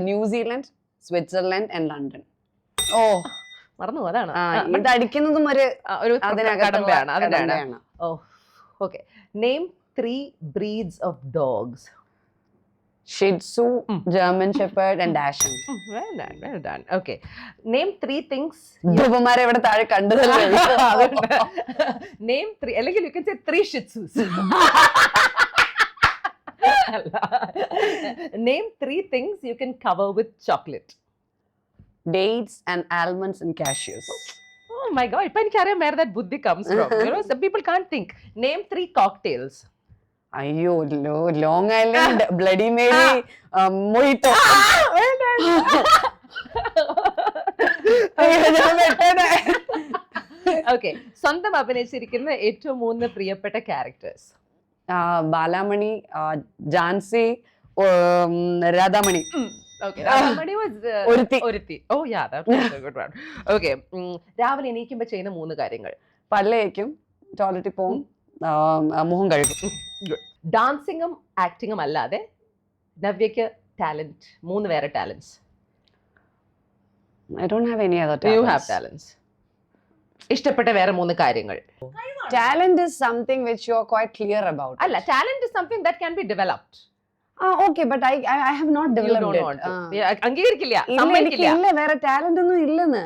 New Zealand, Switzerland and London. ഓ മറന്നു, അതാണ്. ഇത് അടിക്കുന്നതും ഒരു കടമ്പയാണ്, അതിനാണ്. ഓ okay, name 3 breeds of dogs. Shih Tzu, German Shepherd and Dachshund. Well done, well done. Okay. Name 3 things. ധൂപന്മാരെ ഇവിടെ താഴെ കണ്ടതല്ലേ Name 3. അല്ലെങ്കിൽ you can say 3 Shih Tzus. Name 3 things you can cover with chocolate. Dates and almonds and cashews. Oh my god, ipo enikariya where that buddhi comes from. You know, some people can't think. Name 3 cocktails. അയ്യോ Long Island Bloody Mary mojito Okay, സ്വന്തം അഭിനയിച്ചിരിക്കുന്ന ഏറ്റവും 3 പ്രിയപ്പെട്ട characters. Balamani, Jhansi, Radhamani. Okay, Radhamani was ഒരുത്തി. Oh yeah, that was a good one. Okay, രാവിലെ എണീക്കുമ്പോൾ ചെയ്യുന്ന 3 കാര്യങ്ങൾ. പല്ലേക്കും, ടോയ്ലറ്റിൽ പോവും, മുഖം കഴുകും. ഡാൻസിങ്ങും ആക്ടിങ്ങും അല്ലാതെ നവ്യക്ക് ടാലന്റ് 3 വേറെ talents. I don't have any other You talents. have talents. ഇഷ്ടപ്പെട്ട വേറെ 3 കാര്യങ്ങൾ. Talent is something which you are quite clear about. അല്ല, talent is something that can be developed. Okay, but I have not You developed don't it. want to. Yeah, അംഗീകരിക്കില്ല, ഇല്ല, എനിക്ക് സമ്മതിക്കില്ല. ഇല്ല, വേറെ ടാലന്റ് ഒന്നും ഇല്ലെന്ന്.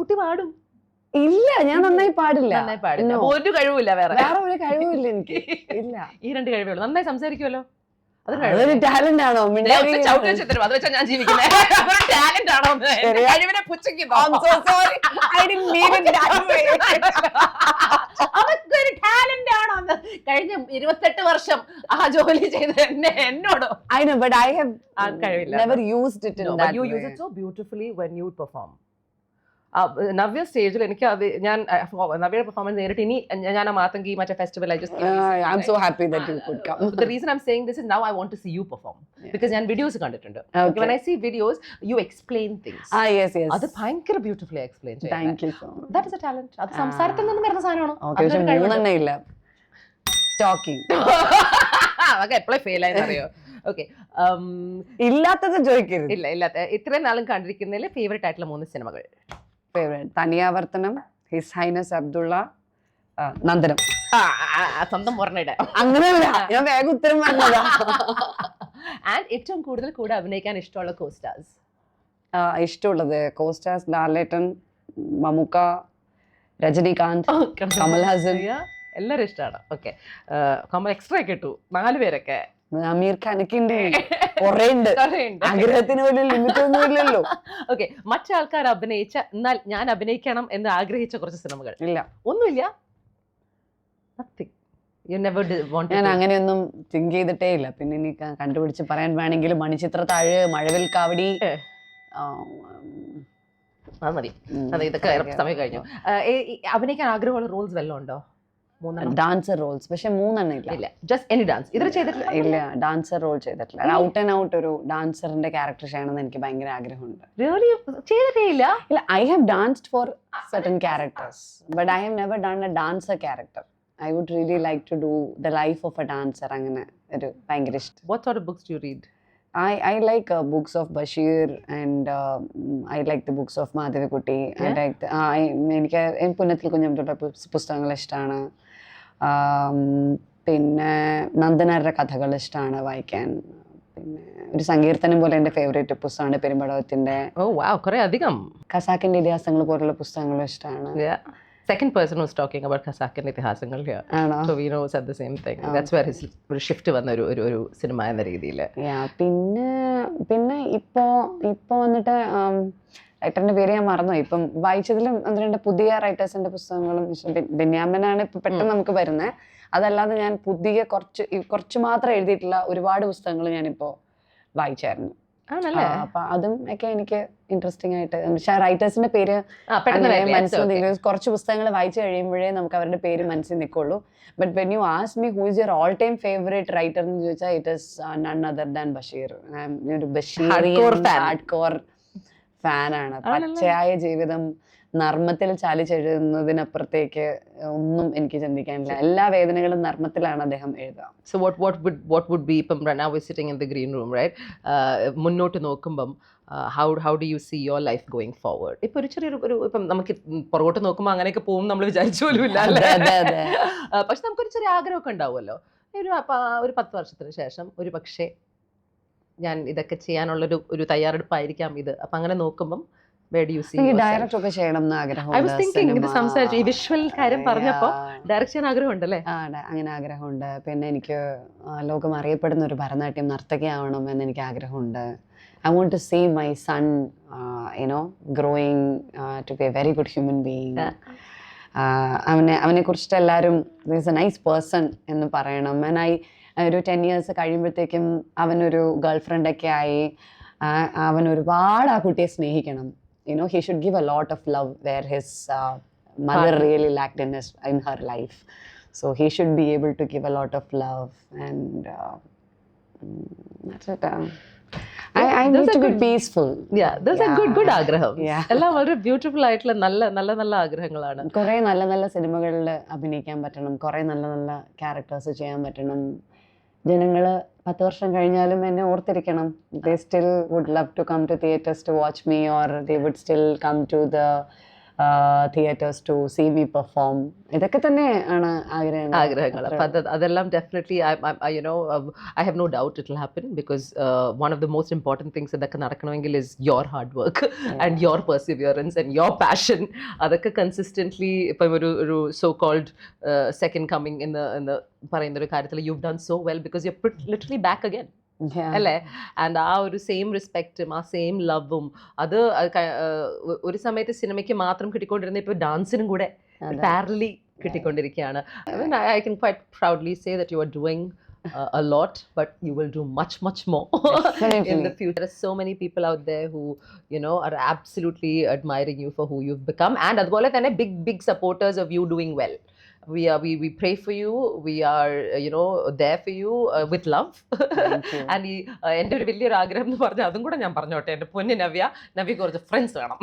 കുട്ടി പാടും. ഇല്ല, ഞാൻ നന്നായി പാടില്ല. നന്നായി പാടില്ല. No. അപ്പൊ ഒരു കഴിവില്ല വേറെ. വേറെ ഒരു കഴിവില്ല എനിക്ക്. ഇല്ല. ഈ 2 കഴിവേ ഉള്ളൂ. നന്നായി സംസാരിക്കുമല്ലോ. അതൊരു ടാലന്റ് ആണോ? ചവിട്ടി വെച്ച് തരും. അത് വെച്ചാ ഞാൻ ജീവിക്കുന്നത്. അതൊരു ടാലന്റ് ആണോ? എന്റെ കഴിവിനെ പുച്ഛിക്കുന്നു. I'm so sorry. I didn't mean it that way. അതൊക്കെ ഒരു ടാലന്റ് ആണോ? കഴിഞ്ഞ 28 വർഷം ആ ജോലി ചെയ്ത് എന്നോടോ? I know, but I have കഴിവില്ല. never used it in No, that but you way. use it so beautifully when you perform. Navya സ്റ്റേജിൽ എനിക്ക് അത് ഞാൻ നവ്യയുടെ പെർഫോമൻസ് നേരിട്ട് ഇനി ഞാൻ ആ മാതങ്കി മറ്റേ festival I'm so happy that you could come. The reason I'm saying this is now I want to see you perform because ഞാൻ വീഡിയോസ് കണ്ടിട്ടുണ്ട്. Okay. When I see videos you explain things. Yes. അത് ഭയങ്കര beautifully explain ചെയ്യും. Thank you so much. That is a talent. അത് സംസാരത്തിൽ നിന്നും വരുന്ന സാധനമാണോ? Okay, പക്ഷെ മൂന്നെണ്ണേ ഇല്ല. Talking. അതൊക്കെ എപ്പോഴും ഫെയിൽ ആയെന്ന് അറിയോ? ഓക്കെ, ഇല്ലാത്തത് ചോദിക്കരുത്. ഇല്ലാത്ത ഇത്രയും നാളും കണ്ടിരിക്കുന്നതിൽ ഫേവറേറ്റ് ആയിട്ടുള്ള 3 സിനിമകൾ. Favourite Thaniyavarthanam, his highness Abdullah, Nandanam. സ്വന്തം പറഞ്ഞിട അങ്ങനെയല്ല, ഞാൻ വേഗം ഉത്തരം പറഞ്ഞതാ. ആൻഡ് ഏറ്റവും കൂടുതൽ കൂടെ അഭിനയിക്കാൻ ഇഷ്ടമുള്ള കോസ്റ്റാർസ്. ഇഷ്ടമുള്ളത് കോസ്റ്റാർസ് ലാലേട്ടൻ, മമ്മൂക്ക, രജനികാന്ത്, കമൽഹാസൻ. എല്ലാരും ഇഷ്ടമാണ്. ഓക്കെ, എക്സ്ട്രാ കിട്ടു 4 പേരൊക്കെ. അമീർ ഖാൻ ഒക്കെ ഉണ്ട്, കുറേ ഉണ്ട്. ആഗ്രഹത്തിന് പോലും ലിമിറ്റ് ഒന്നും ഇല്ലല്ലോ. ഓക്കെ, മറ്റാൾക്കാർ അഭിനയിച്ച എന്നാൽ ഞാൻ അഭിനയിക്കണം എന്ന് ആഗ്രഹിച്ച കുറച്ച് സിനിമകൾ. ഇല്ല, ഒന്നുമില്ല. Nothing. You never wanted ഞാൻ to. അങ്ങനെയൊന്നും തിങ്ക് ചെയ്തിട്ടേ ഇല്ല. പിന്നെ ഇനി കണ്ടുപിടിച്ച് പറയാൻ വേണമെങ്കിൽ മണിച്ചിത്രത്താഴ്, മഴവിൽ കാവടി. അത് മതി. അതെ, ഇതൊക്കെ സമയം കഴിഞ്ഞു. അഭിനയിക്കാൻ ആഗ്രഹമുള്ള റോൾസ് വല്ലതും ഉണ്ടോ? ഡാൻസർ റോൾസ്, പക്ഷെ 3 ഇല്ല. ജസ്റ്റ് എനി ഡാൻസ് ഇതുവരെ ചെയ്തിട്ടില്ല? ഇല്ല, ഡാൻസർ റോൾ ചെയ്തിട്ടില്ല. ഔട്ട് ആൻഡ് ഔട്ട് ഒരു ഡാൻസറിന്റെ ക്യാരക്ടർ ചെയ്യണമെന്ന് എനിക്ക് ഭയങ്കര ആഗ്രഹമുണ്ട്. Really? ചെയ്തിട്ടേ ഇല്ല? ഇല്ല, I have danced for certain characters, but I have never done a dancer character. I would really like to do the life of a dancer. അങ്ങനെ ഒരു ഭയങ്കര ഇഷ്ടം. What sort of books do you read? I like books of Bashir and I like the books of Madhavikutty. I like എനിക്ക് പുന്നത്തിൽ കുഞ്ഞമ്മയുടെ പുസ്തകങ്ങൾ ഇഷ്ടമാണ്. പിന്നെ നന്ദനാരുടെ കഥകൾ ഇഷ്ടമാണ് വായിക്കാൻ. പിന്നെ ഒരു സങ്കീർത്തനം പോലെ എൻ്റെ ഫേവറേറ്റ് പുസ്തകമാണ് പെരുമ്പടവത്തിൻ്റെ. കുറേ അധികം. ഖസാക്കിന്റെ ഇതിഹാസങ്ങൾ പോലുള്ള പുസ്തകങ്ങളും ഇഷ്ടമാണ്. Second person was talking about ഖസാക്കിന്റെ ഇതിഹാസങ്ങൾ here. ആണോ? So we know said the same thing. That's where his ഒരു ഷിഫ്റ്റ് വന്ന ഒരു സിനിമ എന്ന രീതിയിൽ. പിന്നെ ഇപ്പോ വന്നിട്ട് റൈറ്ററിന്റെ പേര് ഞാൻ മറന്നു. ഇപ്പം വായിച്ചതിലും 2 പുതിയ റൈറ്റേഴ്സിന്റെ പുസ്തകങ്ങളും ബെന്യാമിനാണ് ഇപ്പൊ പെട്ടെന്ന് നമുക്ക് വരുന്നത്. അതല്ലാതെ ഞാൻ പുതിയ കുറച്ച് മാത്രം എഴുതിയിട്ടുള്ള ഒരുപാട് പുസ്തകങ്ങൾ ഞാനിപ്പോ വായിച്ചായിരുന്നു. അപ്പൊ അതും ഒക്കെ എനിക്ക് ഇൻട്രസ്റ്റിംഗ് ആയിട്ട്, പക്ഷെ റൈറ്റേഴ്സിന്റെ പേര് മനസ്സിൽ കുറച്ച് പുസ്തകങ്ങൾ വായിച്ചു കഴിയുമ്പോഴേ നമുക്ക് അവരുടെ പേര് മനസ്സിൽ നിൽക്കുള്ളൂ. But when you ask me who is your all time favourite writer എന്ന് ചോദിച്ചാൽ it is none other than Basheer. ഒരു ബഷീറിയൻ ഹാർഡ്കോർ ഫാനാണ്. പച്ചയായ ജീവിതം നർമ്മത്തിൽ ചാലിച്ചെഴുതുന്നതിനപ്പുറത്തേക്ക് ഒന്നും എനിക്ക് ചിന്തിക്കാനില്ല. എല്ലാ വേദനകളും നർമ്മത്തിലാണ് അദ്ദേഹം എഴുതുക. So what would be, ഇപ്പം now we're sitting in the green room, right? മുന്നോട്ട് നോക്കുമ്പം how do you see your life going forward? ഇപ്പൊ ഒരു ചെറിയൊരു ഇപ്പം നമുക്ക് പുറകോട്ട് നോക്കുമ്പോൾ അങ്ങനെയൊക്കെ പോകും നമ്മൾ വിചാരിച്ചു പോലും ഇല്ല. പക്ഷെ നമുക്കൊരു ചെറിയ ആഗ്രഹമൊക്കെ ഉണ്ടാവുമല്ലോ. ഒരു 10 വർഷത്തിന് ശേഷം ഒരു പക്ഷേ ഞാൻ ഇതൊക്കെ ചെയ്യാനുള്ളൊരു ഒരു തയ്യാറെടുപ്പായിരിക്കാം ഇത്. അപ്പം അങ്ങനെ നോക്കുമ്പം where do you see yourself? Direct ഒക്കെ ചെയ്യണം എന്ന് I was thinking ഇത് സംസാരിച്ചു ഈ വിഷ്വൽ കാര്യം പറഞ്ഞപ്പോൾ ഡയറക്റ്റ് ചെയ്യാൻ ആഗ്രഹമുണ്ടല്ലേ? അങ്ങനെ ആഗ്രഹമുണ്ട്. പിന്നെ എനിക്ക് ലോകം അറിയപ്പെടുന്ന ഒരു ഭരതനാട്യം നർത്തകിയാവണം എന്ന് എനിക്ക് ആഗ്രഹമുണ്ട്. I want to see my son, growing to be a very good human being. അവനെ കുറിച്ചിട്ട് എല്ലാവരും ഈസ് എ നൈസ് പേഴ്സൺ എന്ന് പറയണം. ഒരു 10 years കഴിയുമ്പോഴത്തേക്കും അവനൊരു ഗേൾ ഫ്രണ്ടൊക്കെ ആയി അവൻ ഒരുപാട് ആ കുട്ടിയെ സ്നേഹിക്കണം. He should give a lot of love where his mother really lacked in her life. So he should be able to give a lot of love, and that's it. I need to be peaceful. Yeah, those are good ആഗ്രഹം. Yeah. എല്ലാം വളരെ beautiful ആയിട്ടുള്ള നല്ല ആഗ്രഹങ്ങളാണ്. കുറെ നല്ല സിനിമകളിൽ അഭിനയിക്കാൻ പറ്റണം, കുറെ നല്ല ക്യാരക്ടേഴ്സ് ചെയ്യാൻ പറ്റണം. ജനങ്ങള് 10 വർഷം കഴിഞ്ഞാലും എന്നെ ഓർത്തിരിക്കണം. They still would love to come to theaters to watch me, or they would still come to the theaters to see me perform. ഇതൊക്കെ തന്നെ ആണ് ആഗ്രഹങ്ങൾ. അപ്പം അതെല്ലാം definitely I have no doubt it will happen, because one of the most important things ഇതൊക്കെ നടക്കണമെങ്കിൽ is your hard work and your perseverance and your passion. അതൊക്കെ consistently ഇപ്പം ഒരു സോ കോൾഡ് സെക്കൻഡ് കമ്മിങ് എന്ന് പറയുന്ന ഒരു കാര്യത്തിൽ you've done so well because you're put literally back again. അല്ലേ? ആൻഡ് ആ ഒരു സെയിം റെസ്പെക്റ്റും ആ സെയിം ലവും അത് ഒരു സമയത്ത് സിനിമയ്ക്ക് മാത്രം കിട്ടിക്കൊണ്ടിരുന്ന ഇപ്പോൾ ഡാൻസിനും കൂടെ പാരലി കിട്ടിക്കൊണ്ടിരിക്കുകയാണ്. I can quite proudly say that you are doing a lot, but you will do much more in the future. There are so many people out there who are absolutely admiring you for who you've become, and അതുപോലെ തന്നെ big supporters of you doing well. We pray for you. We are there for you with love. And എൻ്റെ ഒരു വലിയൊരു ആഗ്രഹം എന്ന് പറഞ്ഞാൽ അതും കൂടെ ഞാൻ പറഞ്ഞോട്ടെ. എൻ്റെ പൊന്നു നവ്യ കുറച്ച് ഫ്രണ്ട്സ് വേണം.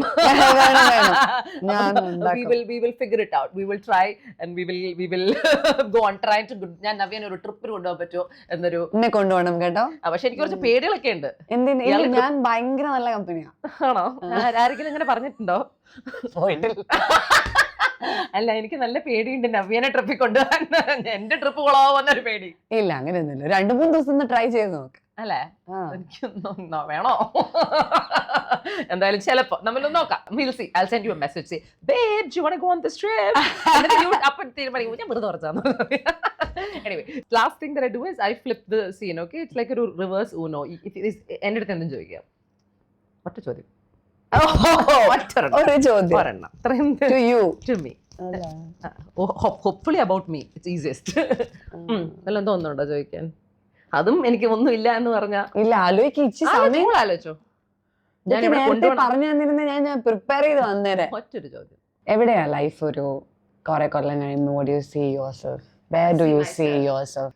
We will figure it out. We will try and we will go on trying to. ഞാൻ നവ്യനെ ഒരു ട്രിപ്പിന് കൊണ്ടുപോകാൻ പറ്റുമോ എന്നൊരു എന്നെ കൊണ്ടുപോകണം കേട്ടോ. പക്ഷെ എനിക്ക് കുറച്ച് പേടികളൊക്കെ ഉണ്ട്. ഞാൻ ഭയങ്കര നല്ല കമ്പനിയാ. ആണോ? ആരെങ്കിലും ഇങ്ങനെ പറഞ്ഞിട്ടുണ്ടോ? അല്ല, എനിക്ക് നല്ല പേടിയുണ്ട് നവ്യനെ ട്രിപ്പിൽ കൊണ്ടുപോകാൻ. എന്റെ ട്രിപ്പ് കൊളാവുന്നൊരു പേടി. ഇല്ല, അങ്ങനെയൊന്നുമില്ല. 2-3 ദിവസം ട്രൈ ചെയ്ത് നോക്ക്. അല്ലേ? എനിക്കൊന്നും വേണോ? എന്തായാലും ചിലപ്പോ നമ്മളൊന്ന് നോക്കാം. We'll see. I'll send you a message. Say, babe, do you want to go on this trip? And then you up and തീരുമാനിക്കും ഞാൻ വെറുതെ കുറച്ചാന്ന്. Anyway, last thing that I do is I flip the scene. Okay, it's like a reverse Uno. എൻ്റെ അടുത്ത് എന്തും ചോദിക്കാം. ഒറ്റ ചോദ്യം. ഒരു ചോദ്യം. To you. To me. Hopefully about me. It's easiest. എല്ലാം തോന്നുന്നുണ്ടോ ചോദിക്കാൻ? അതും എനിക്ക് ഒന്നുമില്ല എന്ന് പറഞ്ഞാ ഇല്ല, ആലോചിച്ചോ. പറഞ്ഞു തന്നിരുന്ന ഞാൻ പ്രിപ്പയർ ചെയ്ത് വന്നേരെ. ഒറ്റൊരു ചോദ്യം. എവിടെയാ ലൈഫ് ഒരു കുറെ കൊല്ലം കഴിയുമ്പോൾ? What do you see yourself? Where do you see yourself?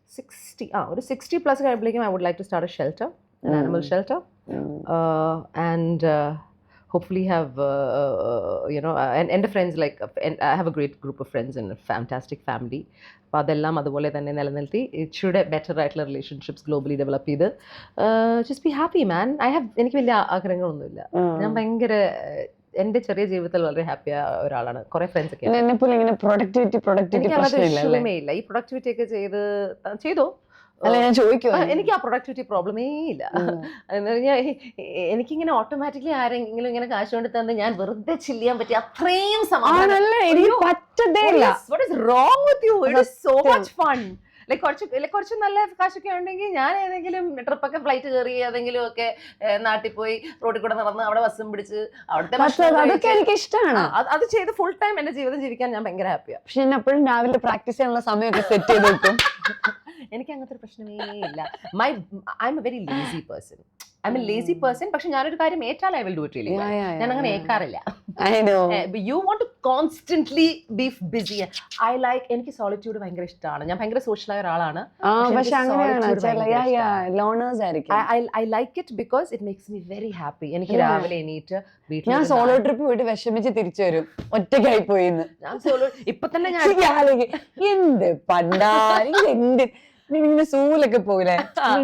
60+ കഴിയുമ്പോഴേക്കും I would like to start a shelter, an animal shelter, and hopefully have and എൻ്റെ friends I have a great group of friends and a fantastic family. അപ്പോൾ അതെല്ലാം അതുപോലെ തന്നെ നിലനിർത്തി ഇച്ചിരി better ആയിട്ടുള്ള relationships globally develop ചെയ്ത് ജസ്റ്റ് ബി ഹാപ്പി മാൻ. എനിക്ക് വലിയ ആഗ്രഹങ്ങളൊന്നുമില്ല. ഞാൻ ഭയങ്കര എൻ്റെ ചെറിയ ജീവിതത്തിൽ വളരെ ഹാപ്പിയായ ഒരാളാണ്. കുറെ ഫ്രണ്ട്സ് ഒക്കെ ഇഷ്ടമേ ഇല്ല. ഈ പ്രൊഡക്ടിവിറ്റി ഒക്കെ ചെയ്തോ എനിക്ക് ആ പ്രൊഡക്ടിവിറ്റി പ്രോബ്ലമേ ഇല്ല. എന്ന് പറഞ്ഞാൽ എനിക്കിങ്ങനെ ഓട്ടോമാറ്റിക്കലി ആരെങ്കിലും ഇങ്ങനെ കാശ് കൊണ്ട് തന്നെ ഞാൻ വെറുതെ ചില്ല് ചെയ്യാൻ പറ്റിയ അത്രയും കുറച്ച് നല്ല കാശൊക്കെ ഉണ്ടെങ്കിൽ ഞാൻ ഏതെങ്കിലും ട്രിപ്പൊക്കെ ഫ്ലൈറ്റ് കയറി ഏതെങ്കിലും ഒക്കെ നാട്ടിൽ പോയി റോഡിൽ കൂടെ നടന്ന് അവിടെ ബസ്സും പിടിച്ച് അവിടുത്തെ എനിക്ക് ഇഷ്ടമാണ്. അത് ചെയ്ത് ഫുൾ ടൈം എന്റെ ജീവിതം ജീവിക്കാൻ ഞാൻ ഭയങ്കര ഹാപ്പിയാണ്. പക്ഷെ ഞാൻ എപ്പോഴും രാവിലെ പ്രാക്ടീസ് ചെയ്യാനുള്ള സമയമൊക്കെ സെറ്റ് ചെയ്ത് വെക്കും. എനിക്ക് അങ്ങനത്തെ ഒരു പ്രശ്നമേ ഇല്ല. I M A very lazy person. I'm a lazy person, പക്ഷെ ഞാനൊരു കാര്യം ഏറ്റാൽ I will do it really well. ഞാൻ അങ്ങനെ ഏക്കാറില്ല. You want to constantly be busy. എനിക്ക് സോളിറ്റ്യൂഡ് ഭയങ്കര ഇഷ്ടമാണ്. ഞാൻ ഭയങ്കര സോഷ്യലായ ഒരാളാണ്. I like it because it makes me very happy. എനിക്ക് രാവിലെ എണീറ്റ് ഞാൻ സോളോ ട്രിപ്പ് പോയിട്ട് വിഷമിച്ച് തിരിച്ചു വരും ഒറ്റയ്ക്കായി പോയിന്ന്. ഞാൻ സോളോ ഇപ്പൊ തന്നെ ഞാൻ എന്ത് പണ്ടാ എന്ത് ഇങ്ങനെ സൂലൊക്കെ പോയില്ലേ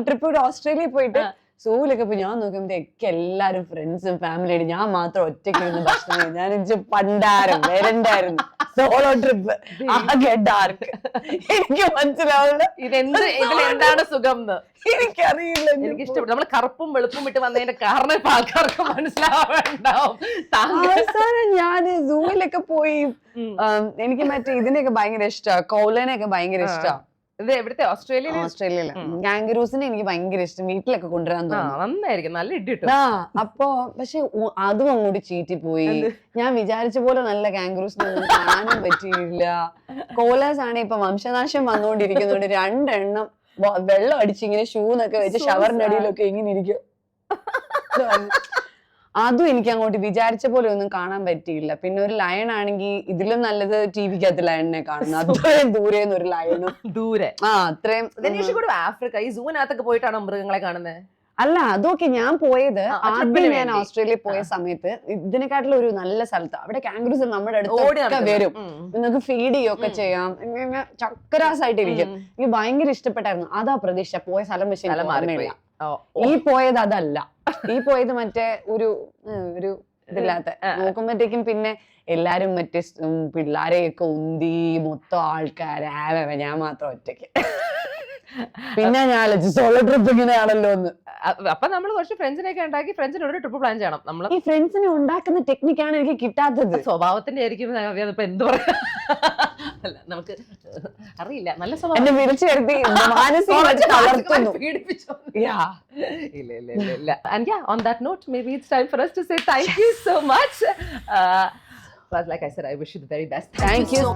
ട്രിപ്പ് ഓസ്ട്രേലിയ പോയിട്ട് സൂലൊക്കെ പോയി ഞാൻ നോക്കുമ്പോഴത്തേക്ക് എല്ലാരും ഫ്രണ്ട്സും ഫാമിലിയായിട്ട് ഞാൻ മാത്രം ഒറ്റയ്ക്ക് ഇരുന്ന് ഭക്ഷണം ഞാൻ പണ്ടാരം വരണ്ടായിരുന്നു സോളോ ട്രിപ്പ് ആകെ ഡാർക്ക്. എനിക്ക് മനസ്സിലാവുന്ന ഇതിലെന്താണ് സുഖം എന്ന് എനിക്കറിയില്ല. എനിക്ക് ഇഷ്ടപ്പെട്ടു. നമ്മള് കറുപ്പും വെളുപ്പും ഇട്ട് വന്നതിന്റെ കാരണം ഇപ്പൊ ആൾക്കാർക്ക് മനസ്സിലാവുണ്ടാവും. അവസാനം ഞാന് സൂവിലൊക്കെ പോയി. എനിക്ക് മറ്റേ ഇതിനൊക്കെ ഭയങ്കര ഇഷ്ടമാണ്, കൗലനെയൊക്കെ ഭയങ്കര ഇഷ്ടമാണ്. ഇത് എവിടുത്തെ? ഓസ്ട്രേലിയയില് ഗാംഗറൂസിനെ എനിക്ക് ഭയങ്കര ഇഷ്ടം. വീട്ടിലൊക്കെ കൊണ്ടുവരാൻ തോന്നുന്നു. നന്നായിരിക്കും, നല്ല ഇടി കിട്ടും. അപ്പൊ പക്ഷെ അതും അങ്ങോട്ട് ചീറ്റി പോയി. ഞാൻ വിചാരിച്ച പോലെ നല്ല ഗാംഗറൂസിനൊന്നും കാണാനും പറ്റിയില്ല. കോലാസ് ആണ് ഇപ്പൊ വംശനാശം വന്നുകൊണ്ടിരിക്കുന്നുണ്ട്. 2 എണ്ണം വെള്ളം അടിച്ച് ഇങ്ങനെ ഷൂന്നൊക്കെ വെച്ച് ഷവറിന്റെ അടിയിലൊക്കെ ഇങ്ങനെ ഇരിക്കും. അതും എനിക്ക് അങ്ങോട്ട് വിചാരിച്ച പോലെ ഒന്നും കാണാൻ പറ്റിയില്ല. പിന്നെ ഒരു ലയൺ ആണെങ്കിൽ ഇതിലും നല്ലത് ടിവിക്കകത്ത് ലയണിനെ കാണുന്നു. അത്രയും ദൂരെ ഒരു ലയണും ദൂരെ. അത്രയും. ആഫ്രിക്ക ഈ സൂവിനകത്തൊക്കെ പോയിട്ടാണോ മൃഗങ്ങളെ കാണുന്നത്? അല്ല, അതൊക്കെ ഞാൻ പോയത് ആദ്യം ഞാൻ ഓസ്ട്രേലിയയിൽ പോയ സമയത്ത് ഇതിനെക്കാട്ടിലും ഒരു നല്ല സ്ഥലത്ത്. അവിടെ കാംഗറൂസ് നമ്മുടെ അടുത്ത് വരും, നിങ്ങൾക്ക് ഫീഡ് ചെയ്യൊക്കെ ചെയ്യാം, ഇങ്ങനെ ചക്കരാസായിട്ടിരിക്കും. എനിക്ക് ഭയങ്കര ഇഷ്ടപ്പെട്ടായിരുന്നു. അതാ പ്രതീക്ഷ. പോയ സ്ഥലം പക്ഷേ ഓർമ്മയില്ല. ഈ പോയത് അതല്ല, ഈ പോയത് മറ്റേ ഒരു ഇതില്ലാത്ത നോക്കുമ്പോഴത്തേക്കും പിന്നെ എല്ലാരും മറ്റേ പിള്ളാരെയൊക്കെ ഉന്തി മൊത്തം ആൾക്കാരെ, ഞാൻ മാത്രം ഒറ്റയ്ക്ക്. പിന്നെ ഞാൻ സോളോ ട്രിപ്പ് ഇങ്ങനെയാണല്ലോ എന്ന്. അപ്പൊ നമ്മൾ കുറച്ച് ഫ്രണ്ട്സിനെയൊക്കെ ഉണ്ടാക്കി ഫ്രണ്ട്സിനോട് ട്രിപ്പ് പ്ലാൻ ചെയ്യണം. നമ്മൾ ഈ ഫ്രണ്ട്സിനെ ഉണ്ടാക്കുന്ന ടെക്നിക്കാണ് എനിക്ക് കിട്ടാത്തത്. സ്വഭാവത്തിന്റെ ആയിരിക്കും. ഇപ്പൊ എന്ത് പറയാ, അല്ല നമുക്ക് അറിയില്ല. നല്ല സ്വഭാവം എന്നെ വിളിച്ചു വരുത്തി മാനസികമായിട്ട് തളർത്തുന്നു. ഇല്ല. And yeah, on that note, maybe it's time for us to say thank you so much. Like I said, I wish you the very best. Thank you.